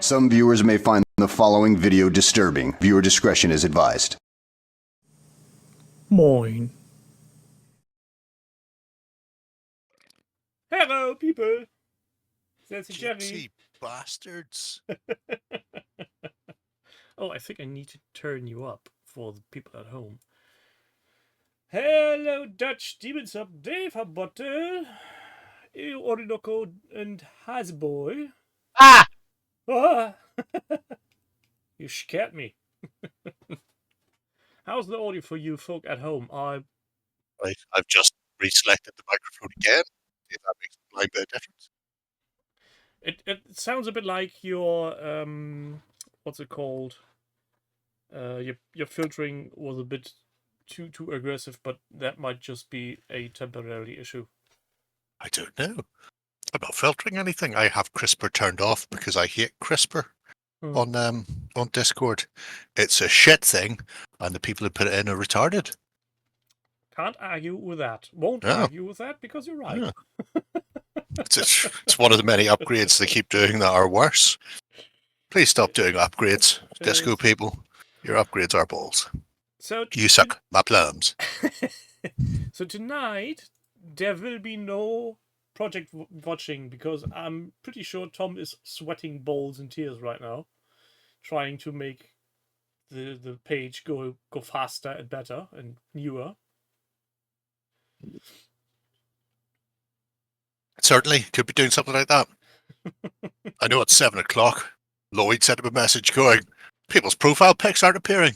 Some viewers may find the following video disturbing. Viewer discretion is advised. Moin. Hello, people. That's Jerry. Gypsy bastards. Oh, I think I need to turn you up for the people at home. Hello, Dutch Demons Up, Dave Habotte, Orinoco, and Hasboy. Ah! Ah! You scared me. How's the audio for you folk at home? Right, I've just reselected the microphone again. If that makes a blind bit of difference. It sounds a bit like your what's it called? Your filtering was a bit too aggressive, but that might just be a temporary issue. I don't know. I'm not filtering anything. I have CRISPR turned off because I hate CRISPR on Discord. It's a shit thing, and the people who put it in are retarded. Can't argue with that. Won't Yeah. argue with that because you're right. Yeah. It's one of the many upgrades they keep doing that are worse. Please stop doing upgrades, Disco people. Your upgrades are balls. So You suck my plums. So tonight there will be no project watching because I'm pretty sure Tom is sweating balls and tears right now, trying to make the page go faster and better and newer. Certainly, could be doing something like that. I know it's 7 o'clock. Lloyd sent him a message going, people's profile pics aren't appearing.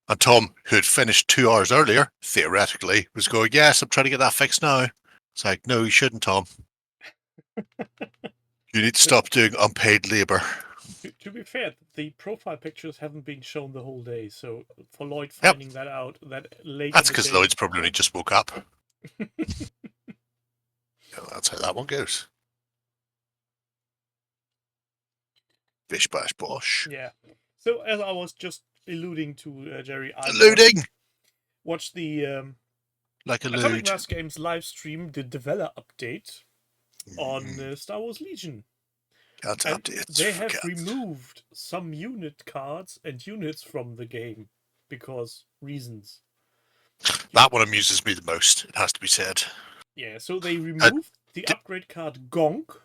And Tom, who had finished 2 hours earlier, theoretically, was going, yes, I'm trying to get that fixed now. It's like, no, you shouldn't, Tom. You need to stop doing unpaid labour. To be fair, the profile pictures haven't been shown the whole day, so for Lloyd finding that out that late. That's because Lloyd's probably only just woke up. That's how that one goes. Bish bash bosh. Yeah. So as I was just alluding to, Jerry, I watched the like Atomic Mass Games live stream, the developer update on Star Wars Legion. They have removed some unit cards and units from the game because reasons. That one amuses me the most, it has to be said. Yeah, so they removed the upgrade card Gonk.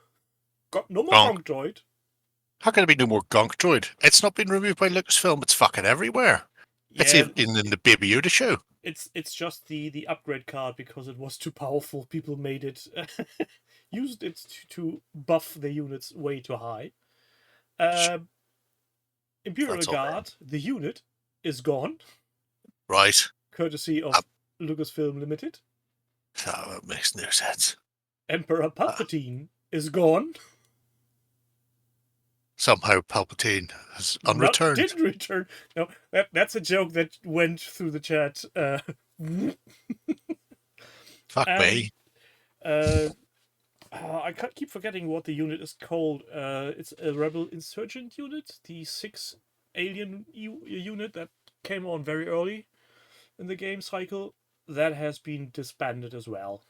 No more Gonk Droid. How can there be no more Gonk Droid? It's not been removed by Lucasfilm, it's fucking everywhere. Yeah, it's even in the Baby Yoda show. It's just the upgrade card because it was too powerful. People made it used it to buff the units way too high. Imperial Guard, the unit, is gone. Right. Courtesy of Lucasfilm Limited. Oh, it makes no sense. Emperor Palpatine is gone. Somehow Palpatine has unreturned. Didn't return. No, that's a joke that went through the chat. Fuck me. I keep forgetting what the unit is called. It's a Rebel Insurgent unit, the 6 alien unit that came on very early in the game cycle. That has been disbanded as well.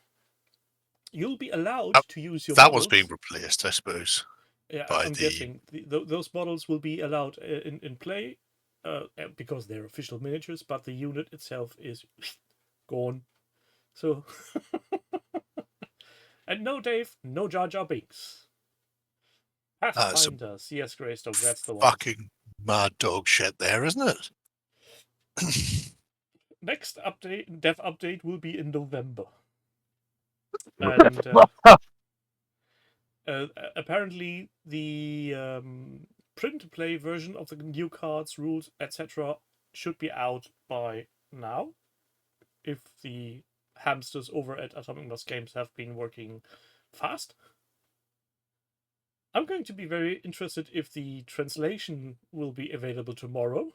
You'll be allowed to use your models. Was being replaced, I suppose. Yeah, I'm guessing those models will be allowed in play because they're official miniatures, but the unit itself is gone. So, and no Dave, no Jar Jar Binks. Pathfinder, CS Greystone, that's the one. Fucking mad dog shit there, isn't it? Next update, dev update, will be in November. And apparently the print-to-play version of the new cards, rules, etc. should be out by now, if the hamsters over at Atomic Mass Games have been working fast. I'm going to be very interested if the translation will be available tomorrow.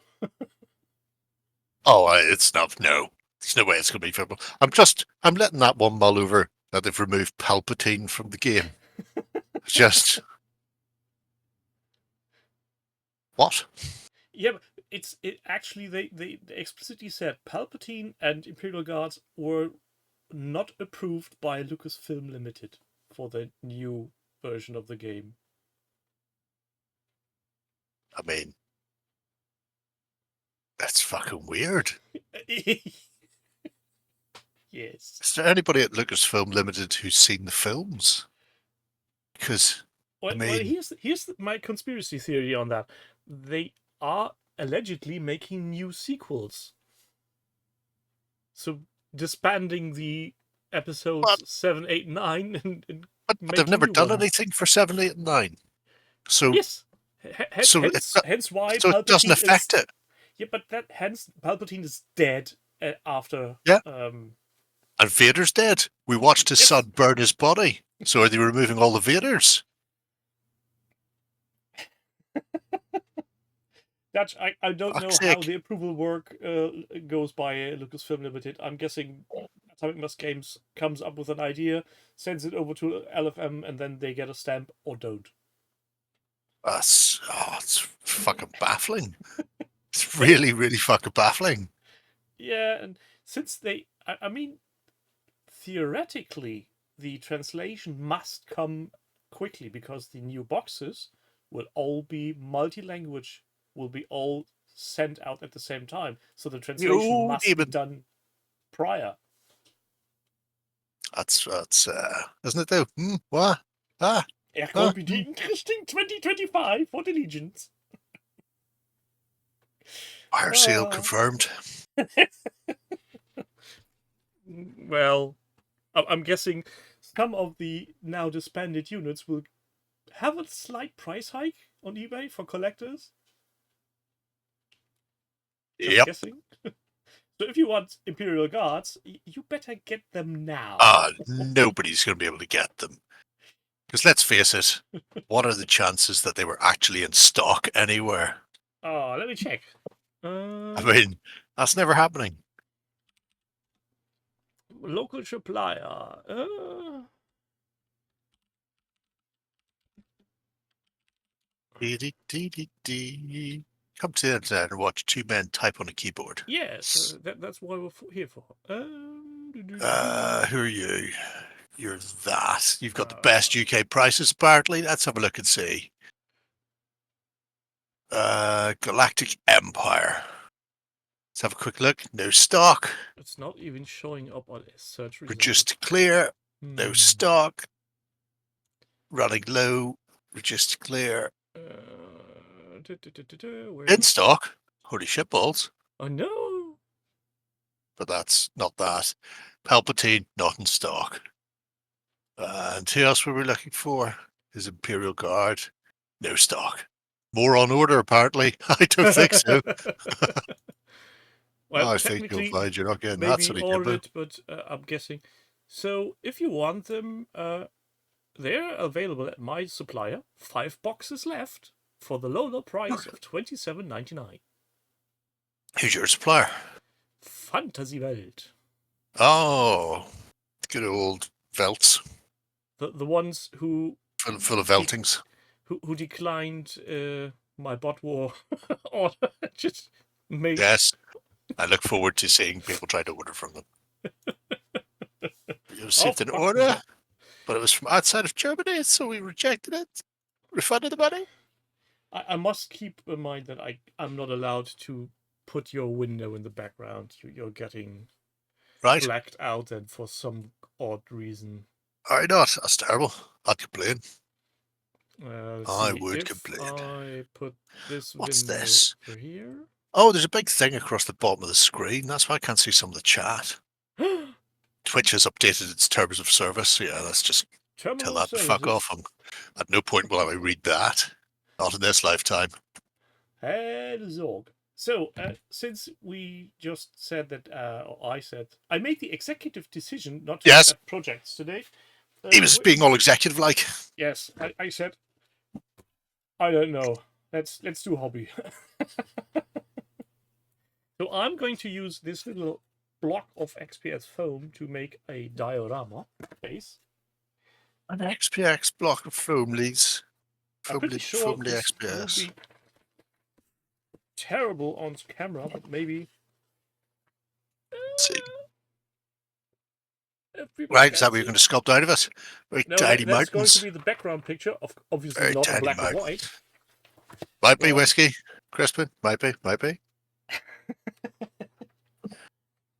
It's not. No, there's no way it's going to be available. I'm letting that one mull over that they've removed Palpatine from the game. Just what? Yeah, but it actually they explicitly said Palpatine and Imperial Guards were not approved by Lucasfilm Limited for the new version of the game. I mean, that's fucking weird. Yes. Is there anybody at Lucasfilm Limited who's seen the films? Because, Well, I mean, here's my conspiracy theory on that. They are allegedly making new sequels. So disbanding the episodes 7, 8, 9 and but they've making never new done ones. anything for 7, 8, and 9. So, Yes. so, Hence why it doesn't Palpatine affect is. it. Yeah, but hence Palpatine is dead after. Yeah. And Vader's dead. We watched his Yes. son burn his body. So are they removing all the Vaders? Dutch, I don't know Fuck's how sake. the approval work goes by Lucasfilm Limited. I'm guessing Atomic Mass Games comes up with an idea, sends it over to LFM, and then they get a stamp or don't. It's fucking baffling. It's really, really fucking baffling. Yeah, and since I mean, theoretically, the translation must come quickly because the new boxes will all be multi-language, will be all sent out at the same time. So the translation You must be demon. done prior. That's isn't it though? What? Ah, Could be the interesting 2025 for the Legions. fire sale confirmed. Well, I'm guessing some of the now disbanded units will have a slight price hike on eBay for collectors. Just guessing. So if you want Imperial Guards, you better get them now. Nobody's going to be able to get them. Because let's face it, what are the chances that they were actually in stock anywhere? Oh, let me check. I mean, that's never happening. Local supplier. Come to the internet and watch two men type on a keyboard. Yes, that's why we're here for. Who are you? You're that. You've got the best UK prices, apparently. Let's have a look and see. Galactic Empire. Let's have a quick look. No stock. It's not even showing up on a search result. Reduced to clear. No stock. Running low. Reduced to clear. In stock. Holy shitballs. Oh no. But that's not that. Palpatine, not in stock. And who else were we looking for? His Imperial Guard. No stock. More on order, apparently. I don't think so. Well, I think you'll find you're not getting that sort of ordered, but I'm guessing. So if you want them, they're available at my supplier. 5 boxes left for the low price of $27.99. Who's your supplier? Fantasy Welt. Oh, good old Velts. The ones who full of Veltings. Who declined my bot war order. Just made. Yes, I look forward to seeing people try to order from them. You received an order, but it was from outside of Germany, so we rejected it. Refunded the money. I must keep in mind that I'm not allowed to put your window in the background. You're getting blacked out, and for some odd reason. Why not? That's terrible. I'd complain. I would complain. I put this What's window this? over here. Oh, there's a big thing across the bottom of the screen. That's why I can't see some of the chat. Twitch has updated its terms of service. Yeah, let's just tell that to fuck off. At no point will I read that. Not in this lifetime. Zorg. So, since we just said that, or I said, I made the executive decision not to accept projects today. He was being all executive-like. Yes, I said, I don't know. Let's do hobby. So I'm going to use this little block of XPS foam to make a diorama base. An XPX block of foam leads. I'm pretty sure this will be terrible on camera, but maybe. Let's see. Right, is that what you're going to sculpt out of it? Very tiny that's mountains. going to be the background picture of obviously very not tiny black mountains. and white. Might be Well- whiskey, Crispin. Might be.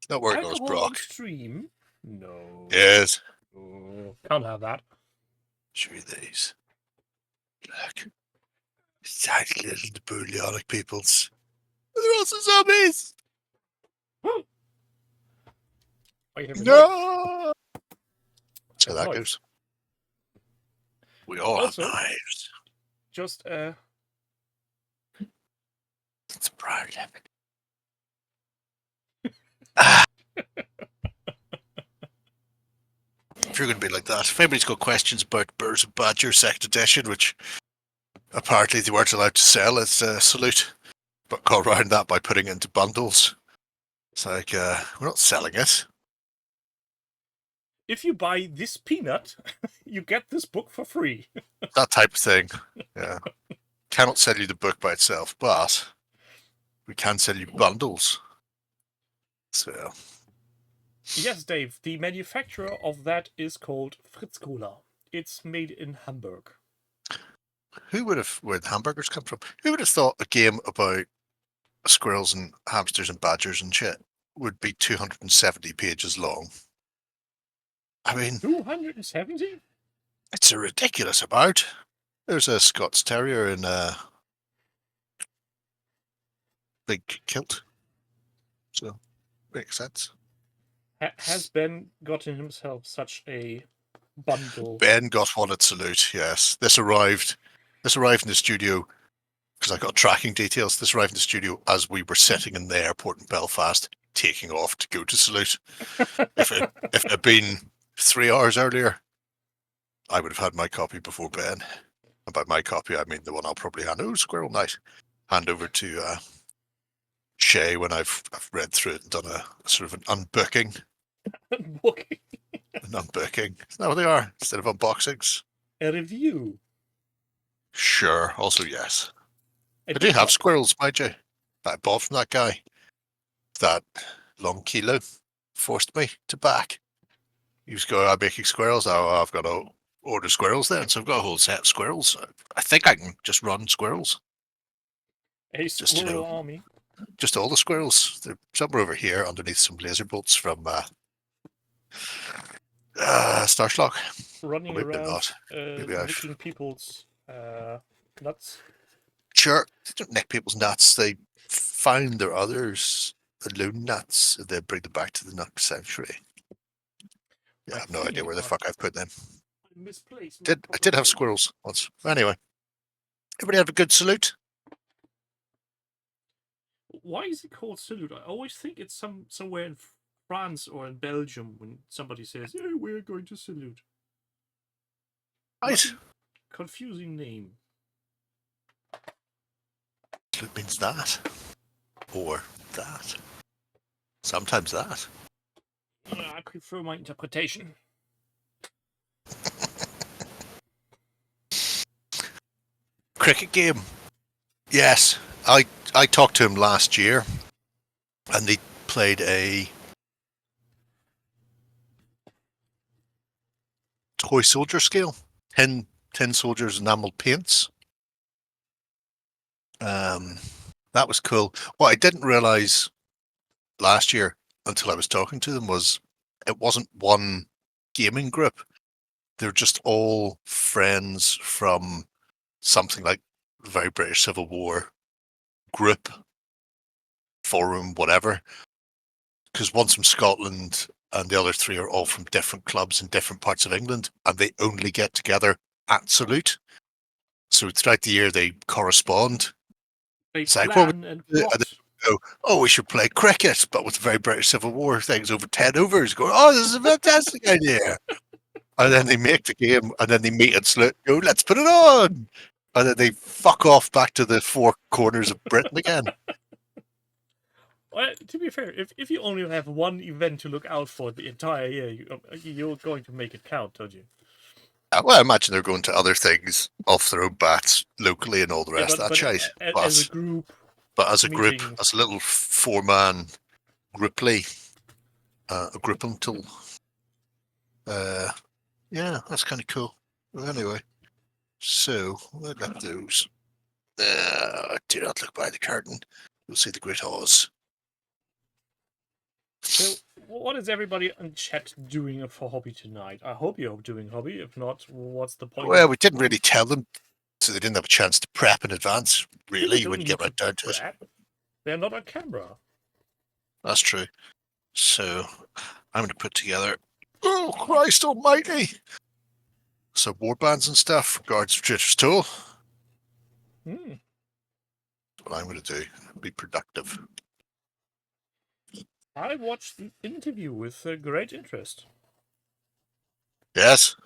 It's not working on his Alcohol on Brock. stream? No. Yes. Oh, can't have that. Show you these. Look. Tiny little Napoleonic peoples. They're also zombies. I have a knife. No. So that Knife. goes. We all Also- have knives. Just It's proud of it. If you're going to be like that, if anybody's got questions about Birds of Badger Second Edition, which apparently they weren't allowed to sell as a Salute, but got around that by putting it into bundles. It's like, we're not selling it. if you buy this peanut, you get this book for free. That type of thing. Yeah. Cannot sell you the book by itself, but we can sell you bundles. So, Yes, Dave, the manufacturer of that is called Fritz Cola. It's made in Hamburg. where the hamburgers come from? Who would have thought a game about squirrels and hamsters and badgers and shit would be 270 pages long? I mean, 270? it's a ridiculous amount. There's a Scots Terrier in a big kilt. So, makes sense. Has Ben gotten himself such a bundle? Ben got one at Salute, yes. This arrived in the studio because I got tracking details. This arrived in the studio as we were sitting in the airport in Belfast, taking off to go to Salute. If it had been 3 hours earlier, I would have had my copy before Ben. And by my copy, I mean the one I'll probably Squirrel Night, hand over to Shay when I've read through it and done a sort of an unbooking. Okay. An unbooking. Isn't that what they are? Instead of unboxings? A review. Sure. Also, yes. A I do have book. squirrels, mind you, that I bought from that guy. That long kilo forced me to back. He was going, I'm making squirrels. Oh, I've got to order squirrels then. So I've got a whole set of squirrels. I think I can just run squirrels. A Just, you squirrel know, army. Just all the squirrels. They're somewhere over here underneath some laser bolts from Starschlock. Running Maybe around not. Maybe I've- nicking people's nuts. Sure, they don't nick people's nuts. They find their others, the loon nuts, and then bring them back to the nut sanctuary. Yeah, I have no idea where the fuck I've put them. Misplaced. I did have squirrels once. Anyway, everybody have a good salute. Why is it called salute? I always think it's somewhere in France or in Belgium when somebody says, "Hey, we're going to salute." Right. Confusing name. Salute means that. Or that. Sometimes that. I prefer my interpretation. Cricket game. Yes, I talked to him last year, and they played a toy soldier scale, 10 soldiers enameled paints. That was cool. What I didn't realize last year until I was talking to them was it wasn't one gaming group. They're just all friends from something like the very British Civil War group, forum, whatever. Because one's from Scotland and the other three are all from different clubs in different parts of England, and they only get together at Salute. So throughout the year they correspond. They It's like, plan and plot. Oh, we should play cricket, but with the very British Civil War things over 10 overs. Go, oh, this is a fantastic idea. And then they make the game, and then they meet at Salute, go, let's put it on. And then they fuck off back to the four corners of Britain again. Well, to be fair, if you only have one event to look out for the entire year, you're going to make it count, don't you? Well, I imagine they're going to other things off their own bats locally and all the rest of that shite. As a group, But as a group, meeting. as a little four-man grouply, a groupum tool. Yeah, that's kind of cool. Well, anyway, so I got those. Do not look by the curtain. You'll see the great Oz. So, what is everybody in chat doing for hobby tonight? I hope you're doing hobby. If not, what's the point? Well, we didn't really tell them, so they didn't have a chance to prep in advance, People really, don't when you need get right to down to it. prep. They're not on camera. That's true. So, I'm going to put together, oh, Christ almighty, some war bands and stuff, Guards of Traitor's Tool. Hmm. What I'm going to do, be productive. I watched the interview with great interest. Yes.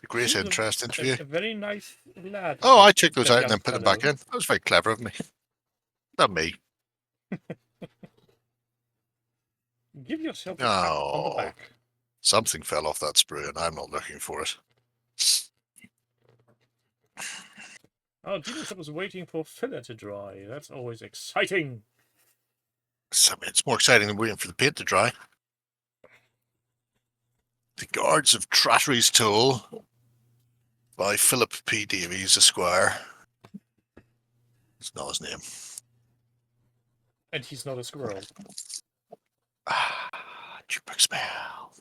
A great Seems interest interview. A very nice lad. Oh, I took those that out and young then put them fellow. back in. That was very clever of me. Not me. Give yourself a pat on the Oh, back. something fell off that sprue and I'm not looking for it. Oh, Dino's was waiting for filler to dry. That's always exciting. It's more exciting than waiting for the paint to dry. The Guards of Traitor's Tool by Philip P. Davies, Esquire. It's not his name. And he's not a squirrel. Jukebox smell.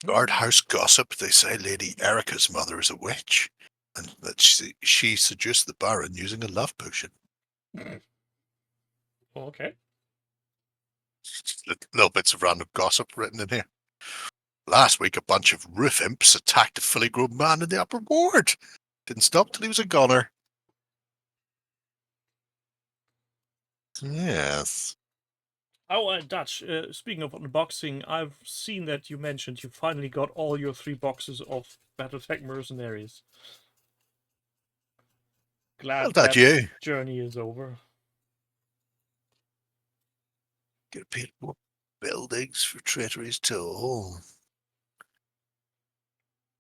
Guardhouse gossip. They say Lady Erica's mother is a witch, and that she seduced the Baron using a love potion. Okay. Little bits of random gossip written in here. Last week, a bunch of roof imps attacked a fully grown man in the upper ward. Didn't stop till he was a goner. Yes. Oh, Dutch, speaking of unboxing, I've seen that you mentioned you finally got all your 3 boxes of Battletech Mercenaries. Glad Well, that you. journey is over. Get a paint more buildings for Traitor's Tool.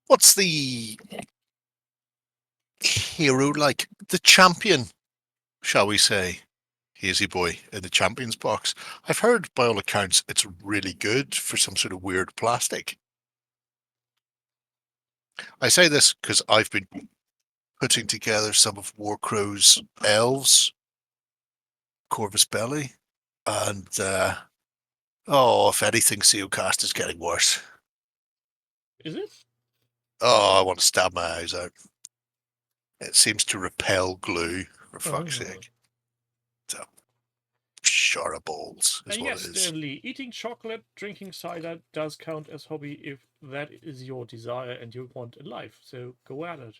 What's the hero like? The champion, shall we say? Hazy Boy in the Champions box. I've heard, by all accounts, it's really good for some sort of weird plastic. I say this because I've been putting together some of Warcrow's elves, Corvus Belli, and if anything, Seocast is getting worse. Is it? Oh, I want to stab my eyes out. It seems to repel glue, for fuck's sake. So, shard of balls is And what yes, it is. Stanley, eating chocolate, drinking cider does count as hobby if that is your desire and you want in life. So go at it.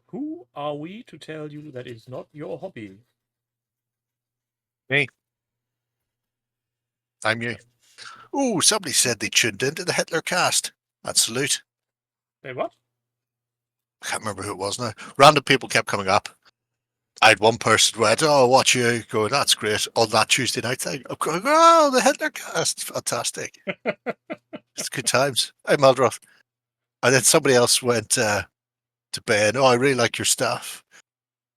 Who are we to tell you that is not your hobby? Me. I'm you. Oh, somebody said they tuned into the Hitler cast. I'd salute. They what? I can't remember who it was now. Random people kept coming up. I had one person who went, "Oh, watch you," going, "That's great," on that Tuesday night thing. I'm going, "Oh, the Hitler cast, fantastic." It's good times. Hey, Maldroth. And then somebody else went to Ben, "Oh, I really like your stuff."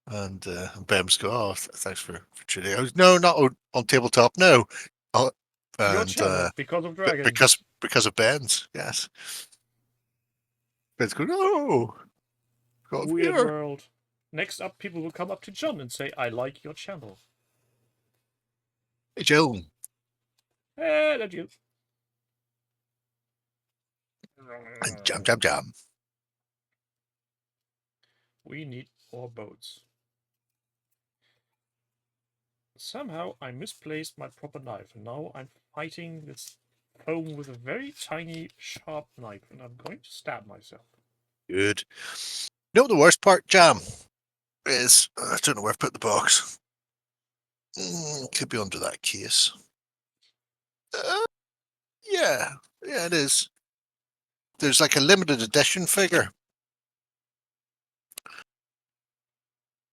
And Ben was going, "Oh, thanks for tuning in." I was, "No, not on tabletop, no." Your And channel, because of dragons. because of Ben's, yes. Ben's going, "Oh, got Weird here." world. Next up, people will come up to John and say, I like your channel. Hey, Joan. Hello, you. Jam, jam, jam. We need more boats. Somehow I misplaced my proper knife, and now I'm fighting this foam with a very tiny, sharp knife, and I'm going to stab myself. Good. You know the worst part, Jam, is I don't know where I've put the box. Could be under that case. Yeah, it is. There's like a limited edition figure.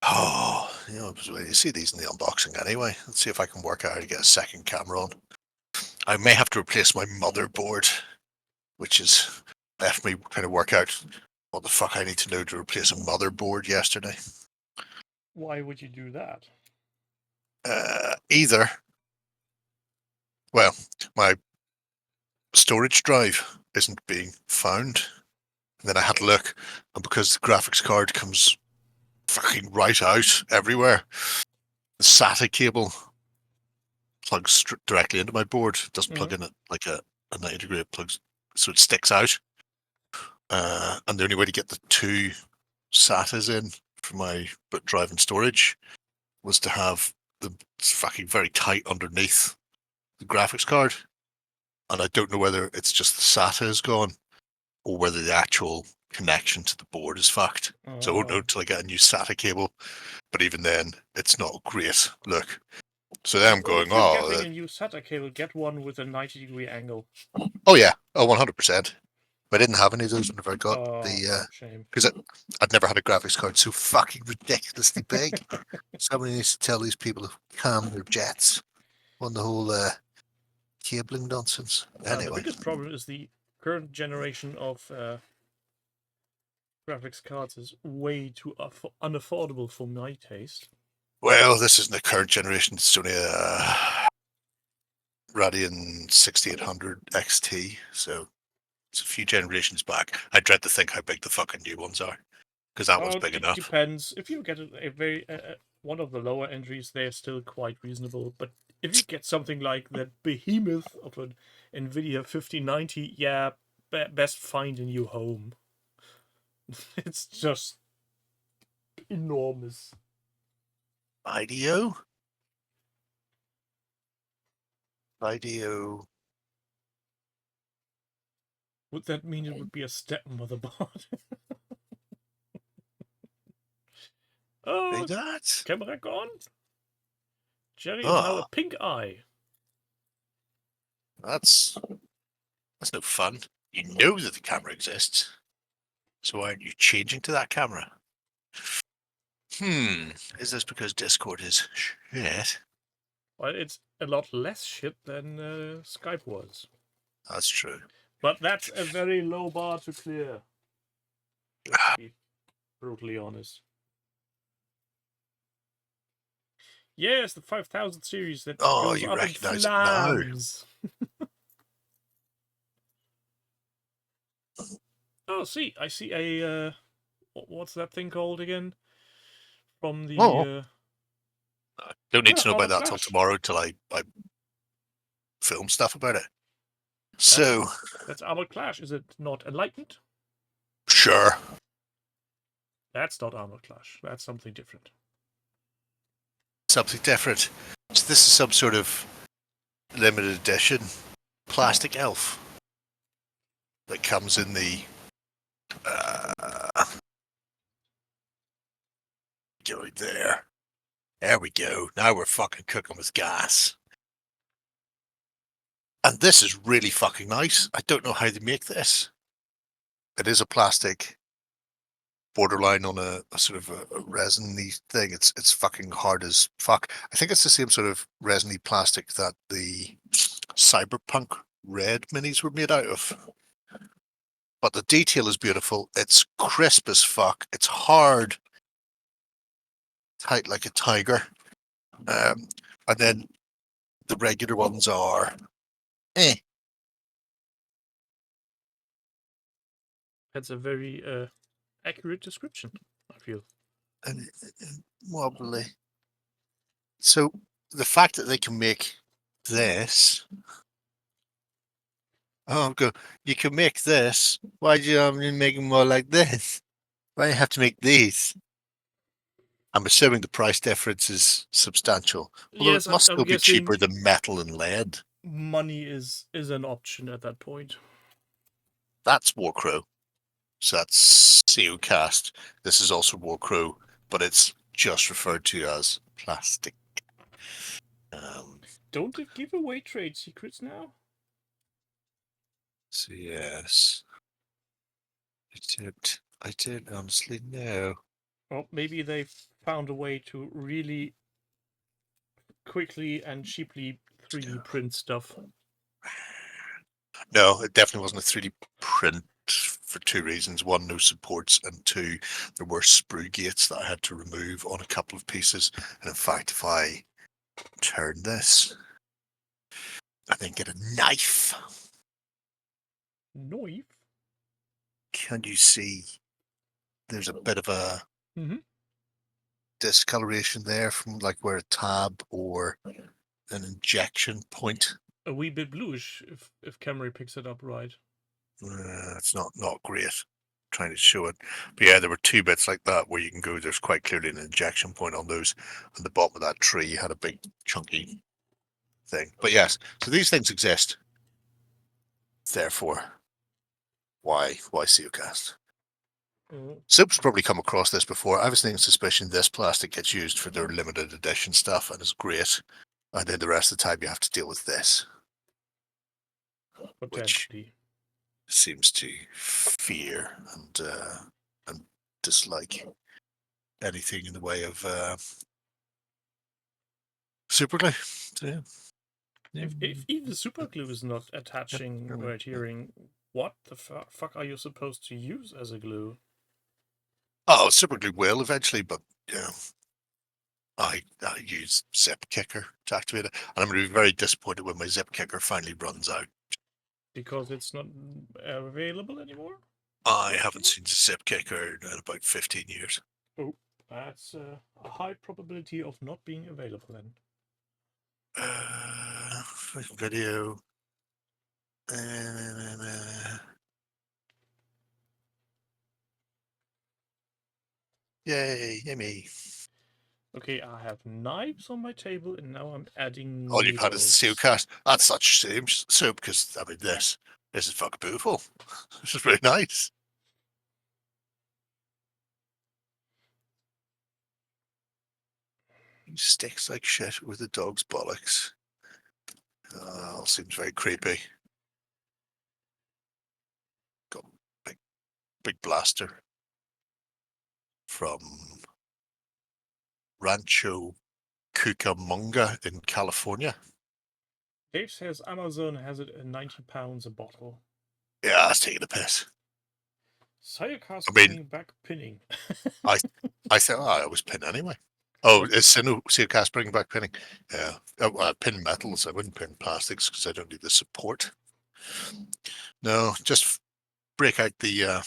Oh, you see these in the unboxing anyway. Let's see if I can work out how to get a second camera on. I may have to replace my motherboard, which has left me kind of work out what the fuck I need to do to replace a motherboard yesterday. Why would you do that? Either, well, my storage drive isn't being found. And then I had to look, and because the graphics card comes fucking right out everywhere, the SATA cable plugs directly into my board. It doesn't plug in it like a 90-degree. It plugs, so it sticks out. And the only way to get the two SATAs in for my boot drive and storage was to have them fucking very tight underneath the graphics card. And I don't know whether it's just the SATA is gone or whether the actual connection to the board is fucked. So I won't know until I get a new SATA cable. But even then, it's not a great look. So then I'm going, if you're getting a new SATA cable, get one with a 90-degree angle. Oh yeah, 100%. I didn't have any of those whenever I got the shame. Because I'd never had a graphics card so fucking ridiculously big. Somebody needs to tell these people to calm their jets on the whole cabling nonsense. Anyway, the biggest problem is the current generation of graphics cards is way too unaffordable for my taste. Well, this isn't the current generation. It's only a Radeon 6800 XT, so it's a few generations back. I dread to think how big the fucking new ones are, because that one's big enough. It depends. If you get a very one of the lower entries, they're still quite reasonable. But if you get something like that behemoth of an NVIDIA 5090, yeah, best find a new home. It's just enormous. IDEO. Would that mean it would be a step motherboard? Oh, that? Camera gone. Jerry is now a pink eye. That's no fun. You know that the camera exists. So why aren't you changing to that camera? Is this because Discord is shit? Well, it's a lot less shit than Skype was. That's true. But that's a very low bar to clear. Let's be brutally honest. Yes, the 5000 series that goes you up in recognize it now. flames. Oh, see, I see a what's that thing called again? From the I don't need to know about that till Flash. tomorrow, till I film stuff about it. So that's Armored Clash. Is it not Enlightened? Sure. That's not Armored Clash. That's something different. Something different. So this is some sort of limited edition plastic elf that comes in the going there. There we go. Now we're fucking cooking with gas. And this is really fucking nice. I don't know how they make this. It is a plastic, borderline on a sort of a resin-y thing. It's fucking hard as fuck. I think it's the same sort of resin-y plastic that the Cyberpunk Red minis were made out of. But the detail is beautiful. It's crisp as fuck. It's hard, tight like a tiger. And then the regular ones are That's a very accurate description, I feel. And wobbly. So the fact that they can make this. Oh, go. You can make this. Why do you make them more like this? Why do you have to make these? I'm assuming the price difference is substantial. Although Yes, it must I'm still be guessing cheaper than metal and lead. money is an option at that point. That's Warcrow. So that's CO Cast. This is also Warcrow, but it's just referred to as plastic. Don't it give away trade secrets now? So yes. I don't honestly know. Well, maybe they found a way to really quickly and cheaply 3D print stuff. No, it definitely wasn't a 3D print for two reasons. One, no supports, and two, there were sprue gates that I had to remove on a couple of pieces. And in fact, if I turn this, I then get a knife. Knife? Can you see there's a bit of a Mhm. discoloration there from like where a tab or an injection point? A wee bit bluish, if camera picks it up right. It's not great. Trying to show it, but yeah, there were two bits like that where you can go. There's quite clearly an injection point on those, and the bottom of that tree had a big chunky thing. But yes, so these things exist. Therefore, why Seocast? Soup's probably come across this before. I have a sneaking suspicion this plastic gets used for their limited edition stuff and is great. And then the rest of the time you have to deal with this, which Potentially. seems to fear and dislike anything in the way of super glue. So, yeah. If even super glue is not attaching or adhering, what the fuck are you supposed to use as a glue? Oh, super glue will eventually, but I use zip kicker to activate it, and I'm going to be very disappointed when my zip kicker finally runs out. Because it's not available anymore? I haven't seen a zip kicker in about 15 years. Oh, that's a high probability of not being available then. Video. Yay, me. Okay, I have knives on my table, and now I'm adding All you've had is the needles. Seocast. That's such soup because I mean this is fucking beautiful. This is really nice. He sticks like shit with the dog's bollocks. Seems very creepy. Got big blaster from Rancho Cucamonga in California. Dave says Amazon has it at £90 a bottle. Yeah, that's taking the piss. Sayaka's I mean, bringing back pinning. I thought I always pin anyway. Oh, is Seocast bringing back pinning? Yeah, I pin metals. I wouldn't pin plastics because I don't need the support. No, just break out the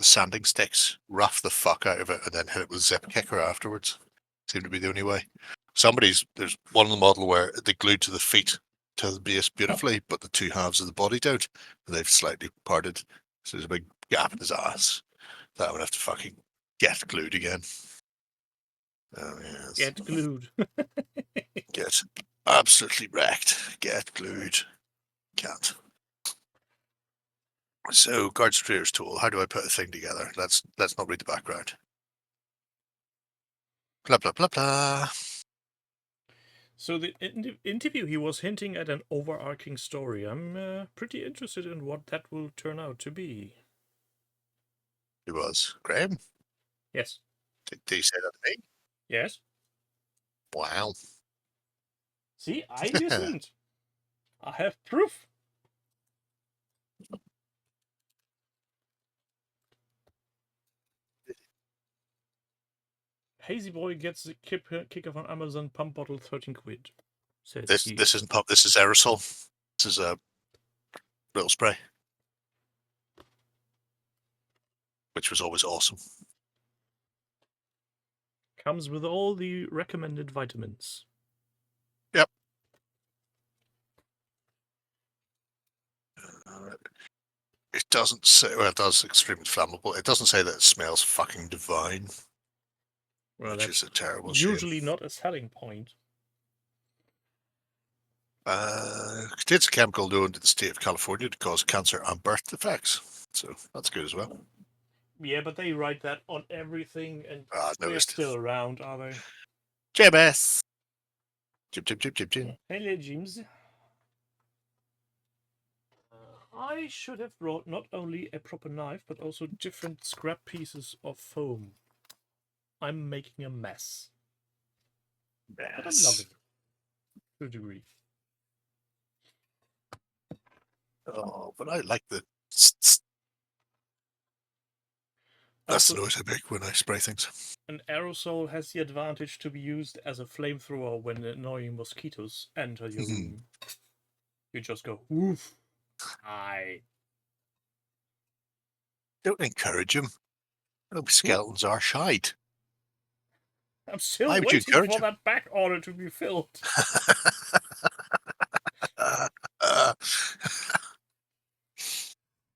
sanding sticks, rough the fuck out of it, and then hit it with zip kicker afterwards. Seem to be the only way. There's one of the model where they glued to the feet to the base beautifully, but the two halves of the body don't. And they've slightly parted, so there's a big gap in his ass that I would have to fucking get glued again. Oh yes. Get glued. Get absolutely wrecked. Get glued. Can't. So, Guards Trader's tool. How do I put a thing together? Let's not read the background. Blah blah blah blah. So the interview, he was hinting at an overarching story. I'm pretty interested in what that will turn out to be. It was Graham. Yes. Did he say that to me? Yes. Wow. See, I listened. I have proof. Hazy Boy gets the kick off on Amazon pump bottle 13 quid. Says This isn't pump. This is aerosol. This is a little spray, which was always awesome. Comes with all the recommended vitamins. Yep. It doesn't say. Well, it does extremely flammable. It doesn't say that it smells fucking divine, Well, which that's is a terrible usually shame. not a selling point. Contains a chemical known to the state of California to cause cancer and birth defects. So that's good as well. Yeah, but they write that on everything, and they're Noticed. still around, are they? JMS. Jim. Hello, James. I should have brought not only a proper knife, but also different scrap pieces of foam. I'm making a mess. But I'm loving it. To a degree. Oh, but I like the. That's the noise I make when I spray things. An aerosol has the advantage to be used as a flamethrower when annoying mosquitoes enter your room. You just go, woof. Hi. Don't encourage him. Oh, skeletons are shite. I'm still Why would you waiting encourage for him? that back order to be filled.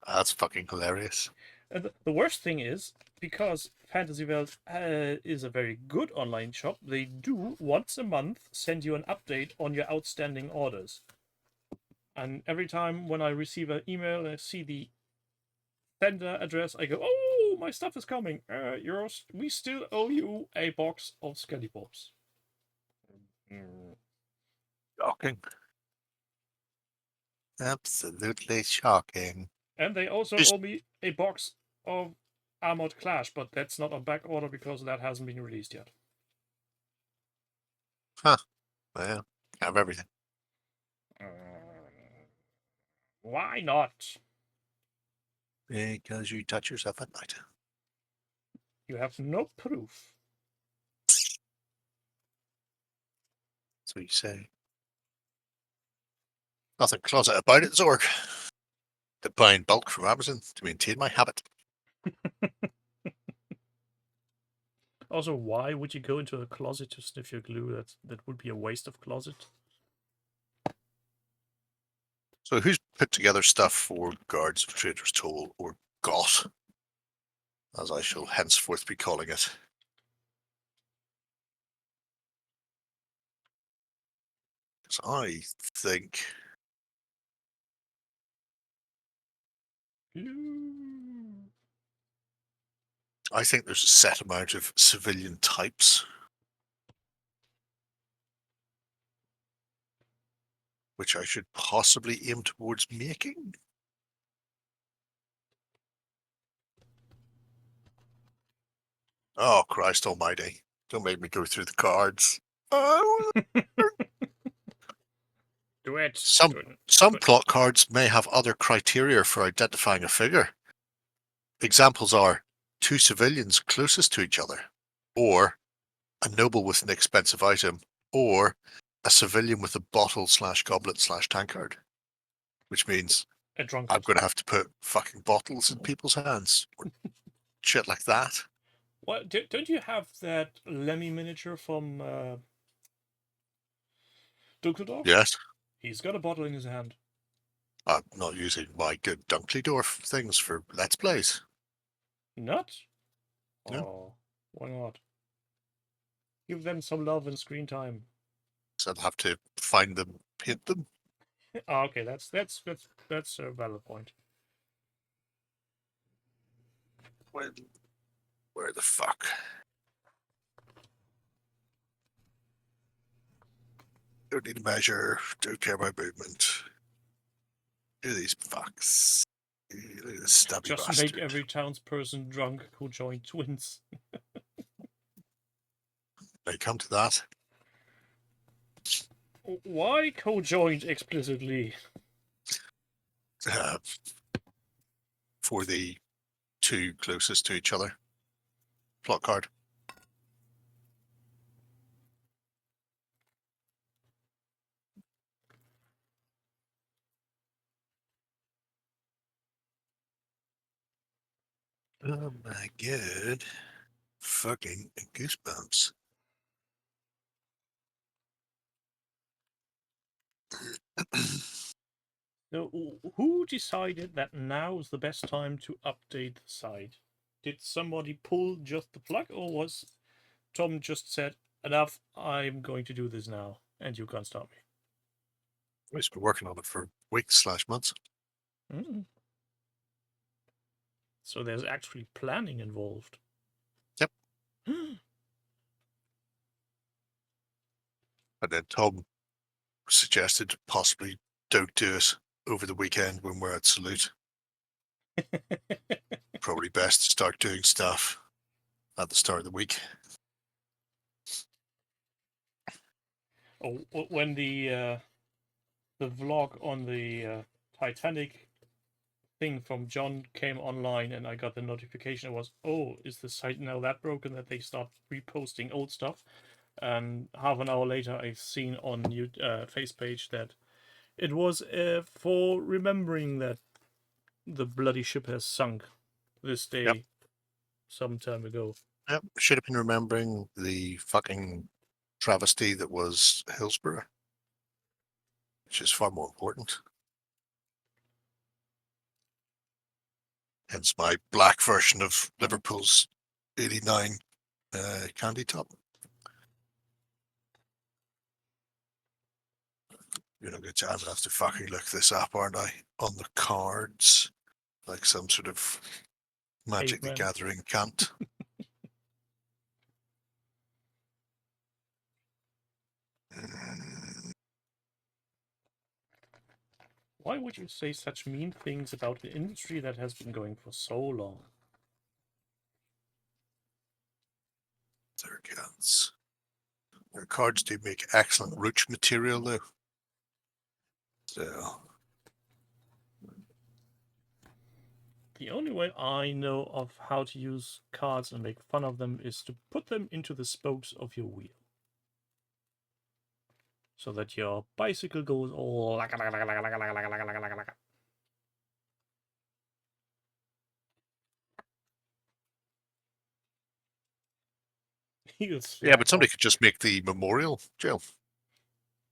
That's fucking hilarious. And the worst thing is, because Fantasy World is a very good online shop, they do once a month send you an update on your outstanding orders. And every time when I receive an email and I see the sender address, I go, "Oh, my stuff is coming. We still owe you a box of Skellypops." Shocking. Absolutely shocking. And they also Just, owe me a box of Armored Clash, but that's not on back order because that hasn't been released yet. well, have everything. Why not? Because you touch yourself at night. You have no proof. That's what you say. Nothing closet about it, Zorg. To buy in bulk from Amazon to maintain my habit. Also, why would you go into a closet to sniff your glue? That would be a waste of closet. So who's put together stuff for Guards of Trader's Toll, or GOT, as I shall henceforth be calling it? Because I think Glue. there's a set amount of civilian types which I should possibly aim towards making. Oh, Christ almighty. Don't make me go through the cards. Oh. Do it. Some Do it. plot cards may have other criteria for identifying a figure. Examples are 2 civilians closest to each other, or a noble with an expensive item, or a civilian with a bottle/goblet/tankard, which means A drunkard. I'm going to have to put fucking bottles in people's hands, or shit like that. What? Don't you have that Lemmy miniature from Dukledorf? Yes, He's got a bottle in his hand. I'm not using my good Dunkley-Dorf things for Let's Plays. Not? No. Oh, why not? Give them some love and screen time. So I'll have to find them, paint them. Oh, okay, that's a valid point. Where the fuck? Don't need to measure. Don't care about movement. Do these fucks. Look at this stubby Just bastard. make every townsperson drunk who joined twins. They come to that. Why co-joined explicitly? For the 2 closest to each other. Plot card. Oh my god. Fucking goosebumps. So, who decided that now is the best time to update the site? Did somebody pull just the plug, or was Tom just said, "Enough, I'm going to do this now, and you can't stop me"? He's been working on it for weeks/months. Mm. So there's actually planning involved. Yep. And then Tom suggested possibly don't do it over the weekend when we're at Salute. Probably best to start doing stuff at the start of the week. Oh, when the vlog on the Titanic thing from John came online and I got the notification, it was, oh, is the site now that broken that they start reposting old stuff? And half an hour later, I've seen on face page that it was for remembering that the bloody ship has sunk. this day Yep. some time ago. Yep, should have been remembering the fucking travesty that was Hillsborough, which is far more important. Hence my black version of Liverpool's 89 candy top. You know, good time. I have to fucking look this up, aren't I? On the cards, like some sort of Magic the Caveman. Gathering cunt. Why would you say such mean things about an industry that has been going for so long? Their cats. Their cards do make excellent roach material, though. So, The only way I know of how to use cards and make fun of them is to put them into the spokes of your wheel. So that your bicycle goes all laka, laka, laka, laka, laka, laka, laka, laka, laka, laka. He'll yeah, but slack somebody off. could just make the memorial, Jill.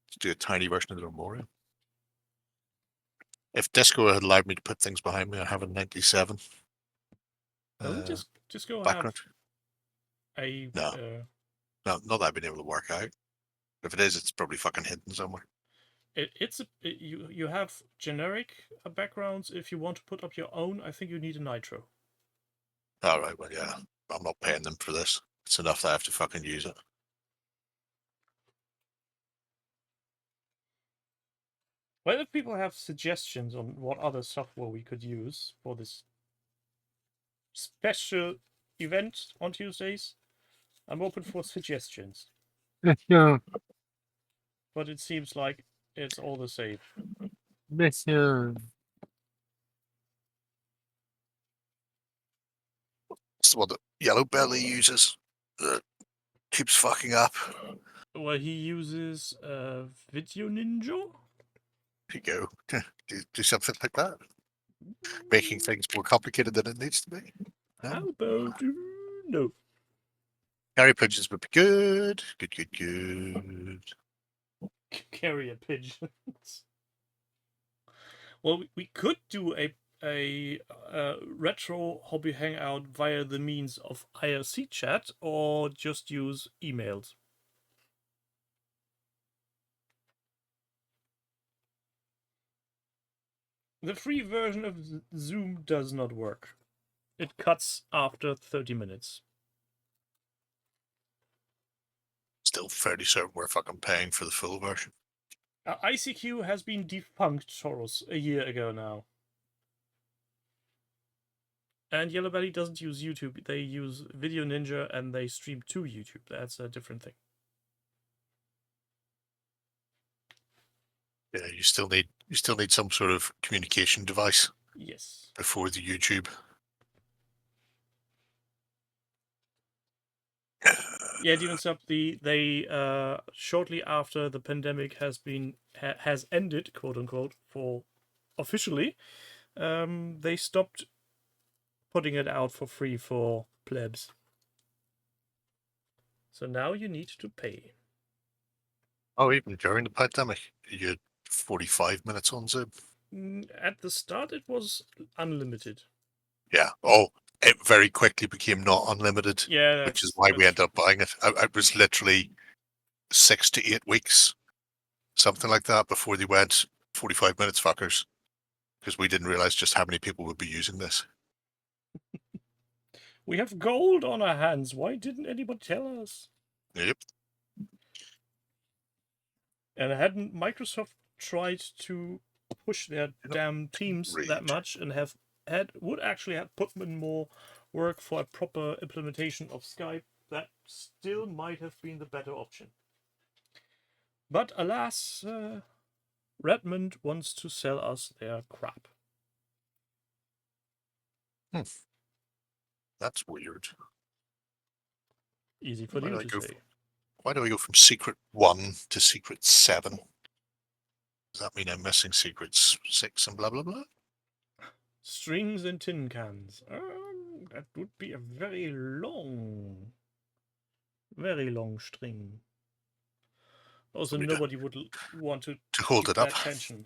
Just do a tiny version of the memorial. If Disco had allowed me to put things behind me, I have a 97. Well, just go background. have a No. No, not that I've been able to work out. If it is, it's probably fucking hidden somewhere. You have generic backgrounds. If you want to put up your own, I think you need a nitro. All right, well, yeah, I'm not paying them for this. It's enough that I have to fucking use it. Well, if people have suggestions on what other software we could use for this special event on Tuesdays, I'm open for suggestions. Yeah. But it seems like it's all the same. It's the one that Yellow Belly uses. That keeps fucking up. Well, he uses Video Ninja. There you go. do something like that. Making things more complicated than it needs to be. No? How about no? Carry pigeons would be good. Good. Carrier pigeons. Well, we could do a retro hobby hangout via the means of IRC chat or just use emails. The free version of Zoom does not work. It cuts after 30 minutes. Still fairly certain we're fucking paying for the full version. ICQ has been defunct, Soros, a year ago now. And Yellow Belly doesn't use YouTube. They use Video Ninja and they stream to YouTube. That's a different thing. Yeah, you still need some sort of communication device. Yes. Before the YouTube. Yeah, Demons Up. They shortly after the pandemic has ended, quote unquote, for officially, they stopped putting it out for free for plebs. So now you need to pay. Oh, even during the pandemic, you had 45 minutes on Zoom. At the start, it was unlimited. Yeah. Oh, it very quickly became not unlimited. Yeah, which is why we ended up buying it. It was literally 6 to 8 weeks, something like that, before they went 45 minutes, fuckers, because we didn't realize just how many people would be using this. We have gold on our hands. Why didn't anybody tell us? Yep. And hadn't Microsoft tried to push their damn teams that much and would actually have put in more work for a proper implementation of Skype, that still might have been the better option. But alas, Redmond wants to sell us their crap. That's weird. Easy for you to say. Why do I go from secret 1 to secret 7? Does that mean I'm missing secrets 6 and blah, blah, blah? Strings and tin cans. That would be a very long string. Also, Somebody nobody would want to hold keep it up. that tension.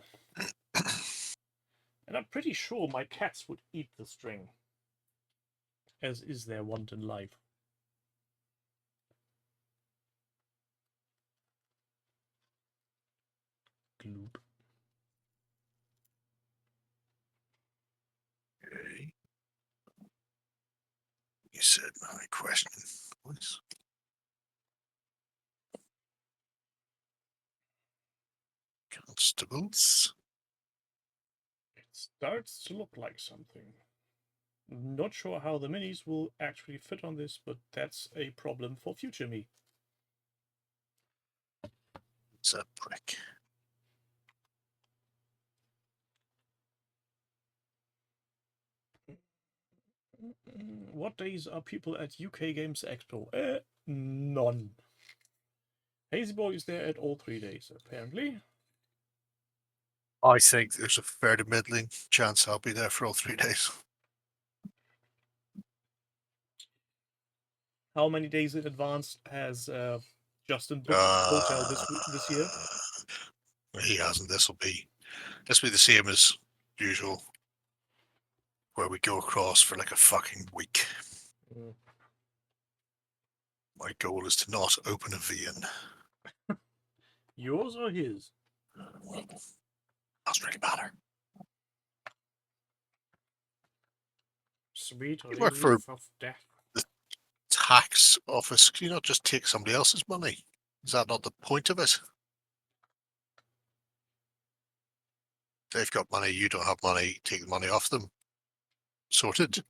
And I'm pretty sure my cats would eat the string, as is their want in life. Gloop. Okay. You said my question was. Constables. It starts to look like something. Not sure how the minis will actually fit on this, but that's a problem for future me. It's a prick. What days are people at UK Games Expo? None. Hazyboy is there at all 3 days, apparently. I think there's a fairly middling chance I'll be there for all 3 days. How many days in advance has Justin booked hotel this year? He hasn't. This will be the same as usual, where we go across for like a fucking week. Mm. My goal is to not open a vein. Yours or his? Doesn't really matter. Sweet You work for relief of death. the tax office. Can you not just take somebody else's money? Is that not the point of it? They've got money, you don't have money, take the money off them. Sorted.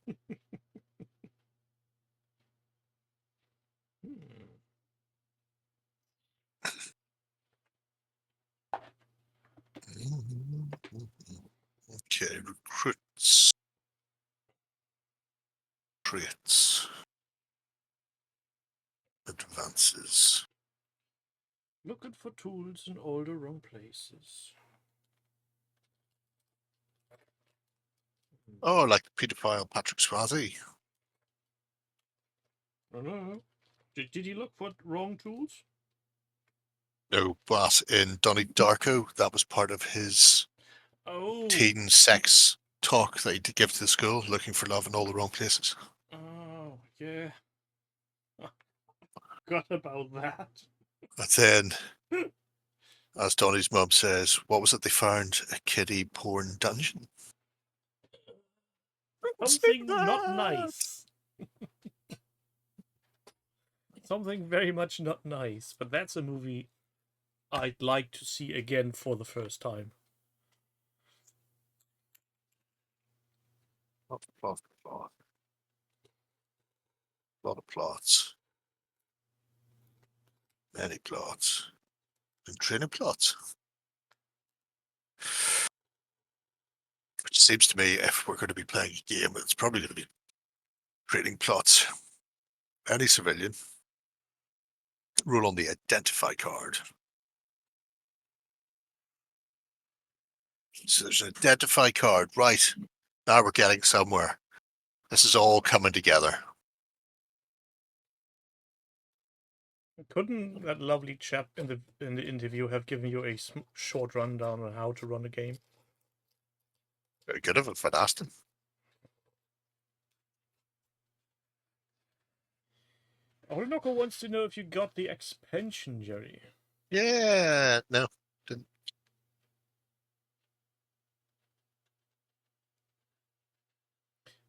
Okay, recruits. Traits. Advances. Looking for tools in all the wrong places. Oh, like the paedophile Patrick Swayze. No. Did he look for wrong tools? No, but in Donnie Darko, that was part of his teen sex talk that he'd give to the school, looking for love in all the wrong places. Oh, yeah. Forgot about that. But then, as Donnie's mum says, what was it they found? A kiddie porn dungeon? Something not nice. Something very much not nice. But that's a movie I'd like to see again for the first time. Lot of plots. Many plots. And training plots. Which seems to me, if we're going to be playing a game, it's probably going to be training plots. Any civilian. Roll on the identify card. So there's an identify card. Right. Now we're getting somewhere. This is all coming together. Couldn't that lovely chap in the interview have given you a short rundown on how to run a game? Very good of it if I'd asked him. Orinoco wants to know if you got the expansion, Jerry. Yeah, no, didn't.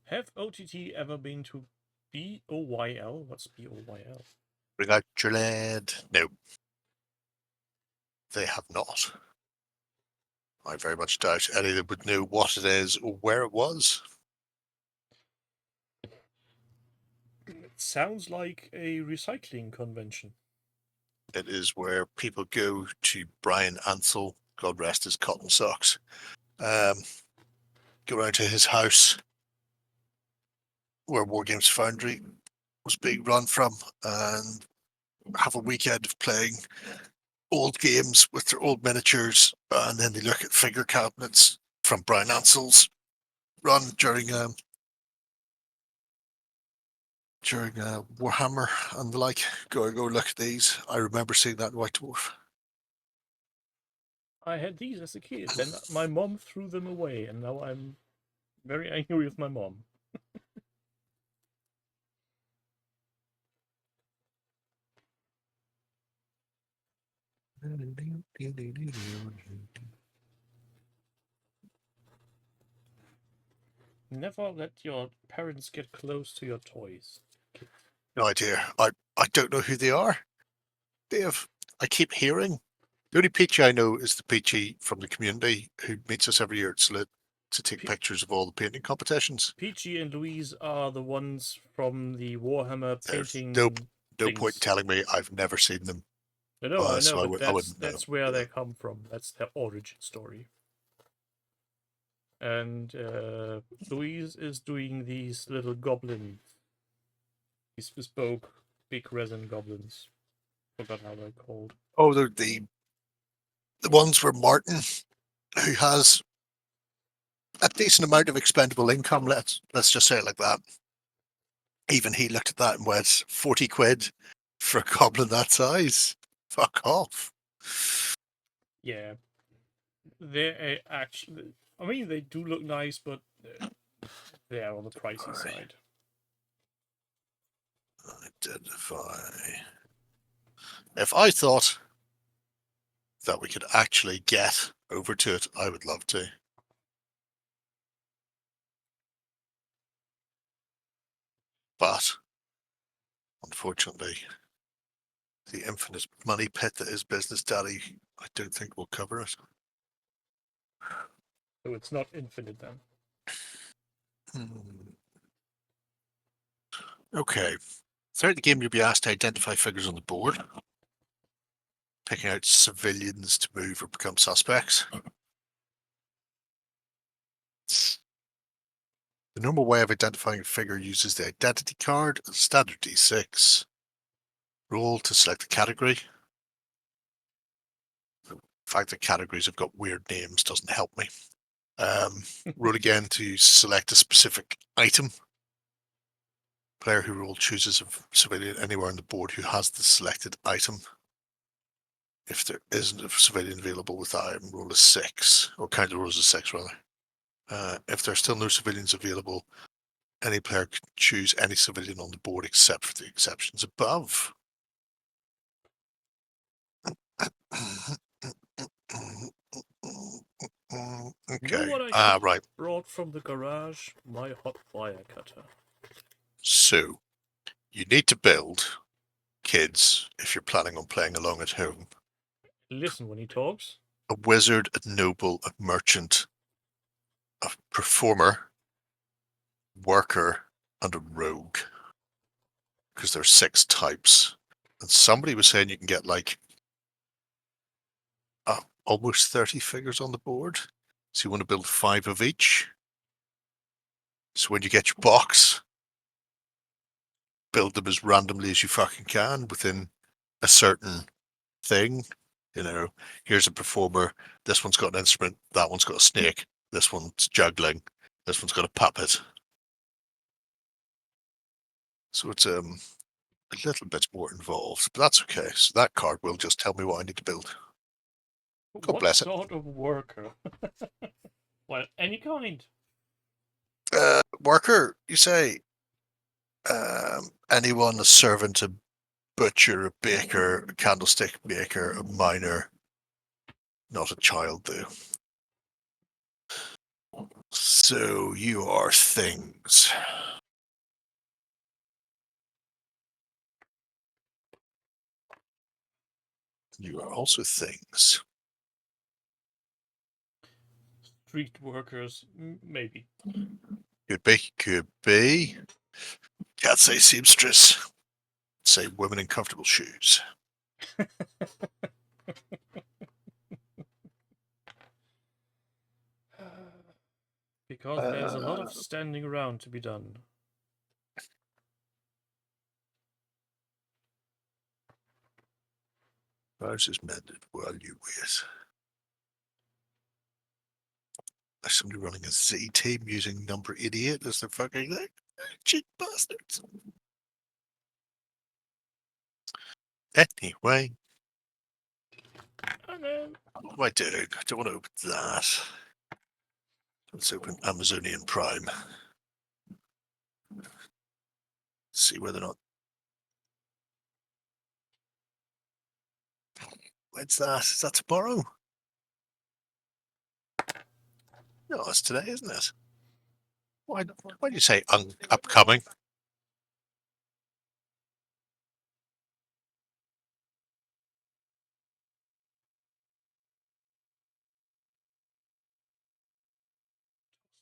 Have OTT ever been to BOYL? What's BOYL? Bring out your lead. No. They have not. I very much doubt any of them would know what it is or where it was. It sounds like a recycling convention. It is where people go to Brian Ansell, God rest his cotton socks, go around to his house where War Games Foundry was being run from and have a weekend of playing old games with their old miniatures, and then they look at figure cabinets from Brian Ansell's run during during Warhammer and the like. Go look at these. I remember seeing that in White Dwarf. I had these as a kid, then my mom threw them away, and now I'm very angry with my mom. Never let your parents get close to your toys. No idea. I don't know who they are. Dave, I keep hearing. The only Peachy I know is the Peachy from the community who meets us every year at Salute to take pictures of all the painting competitions. Peachy and Louise are the ones from the Warhammer There's painting. no point in telling me I've never seen them. No, I know, so but I wouldn't know. that's where they come from. That's their origin story. And Louise is doing these little goblins, these bespoke big resin goblins. Forgot how they're called. Oh, they're the ones where Martin, who has a decent amount of expendable income, let's just say it like that. Even he looked at that and went, 40 quid for a goblin that size? Fuck off. Yeah, they're actually. I mean, they do look nice, but they are on the pricey side. Identify. If I thought that we could actually get over to it, I would love to. But unfortunately, the infinite money pit that is Business Daddy, I don't think will cover it. So it's not infinite then. Okay. Throughout the game, you'll be asked to identify figures on the board, picking out civilians to move or become suspects. The normal way of identifying a figure uses the identity card and standard D6. Roll to select the category. The fact that categories have got weird names doesn't help me. Roll again to select a specific item. Player who rolled chooses a civilian anywhere on the board who has the selected item. If there isn't a civilian available with that item, roll a 6, or count the rolls as 6 rather. If there are still no civilians available, any player can choose any civilian on the board except for the exceptions above. Okay. You know what I right. brought from the garage? My hot wire cutter. So, you need to build, kids, if you're planning on playing along at home, Listen when he talks. a wizard, a noble, a merchant, a performer, worker, and a rogue. Because there's 6 types. And somebody was saying you can get like almost 30 figures on the board. So you want to build 5 of each. So when you get your box, build them as randomly as you fucking can within a certain thing. You know, here's a performer. This one's got an instrument. That one's got a snake. This one's juggling. This one's got a puppet. So it's a little bit more involved, but that's okay. So that card will just tell me what I need to build. God bless it. What sort of worker? Well, any kind. Worker, you say? Anyone, a servant, a butcher, a baker, a candlestick maker, a miner. Not a child, though. So you are things. You are also things. Street workers, maybe. Could be, could be. Can't say seamstress. Say women in comfortable shoes. Because there's a lot of standing around to be done. Ours is mended while you wait. There's somebody running a Z team using number 88 as their fucking thing. Cheap bastards. Anyway, Oh, no. what am I doing? I don't want to open that. Let's open Amazonian Prime. See whether or not. When's that? Is that tomorrow? No, it's today, isn't it? Why do you say upcoming?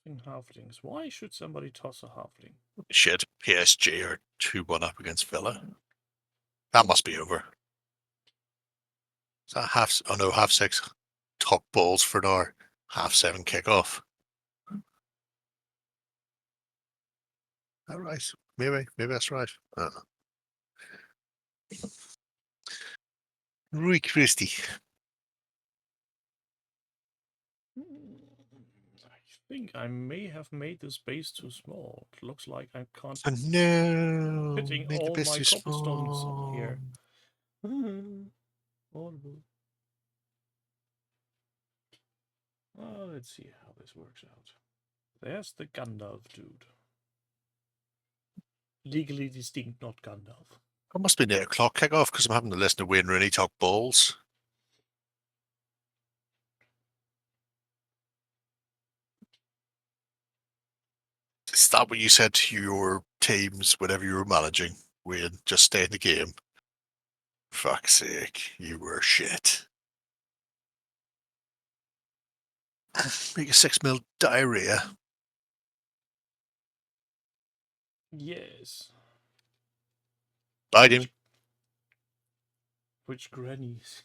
In halflings. Why should somebody toss a halfling? Shit, PSG are 2-1 up against Villa. That must be over. Is that half? Oh no, 6:30. Top balls for an hour. 7:30 kickoff. All right, maybe that's right. Rui Christie. I think I may have made the space too small. It looks like I can't Oh no! fitting Made the all best my too cobblestones on small. here. Horrible. Let's see how this works out. There's the Gandalf dude. Legally distinct, not Gandalf. It must be 8:00 kickoff because I'm having to listen to Wayne Rooney talk balls. Is that what you said to your teams whenever you were managing? Wayne, just stay in the game. Fuck's sake, you were shit. Make a 6 mil diarrhea. Yes. Bite him. Which grannies?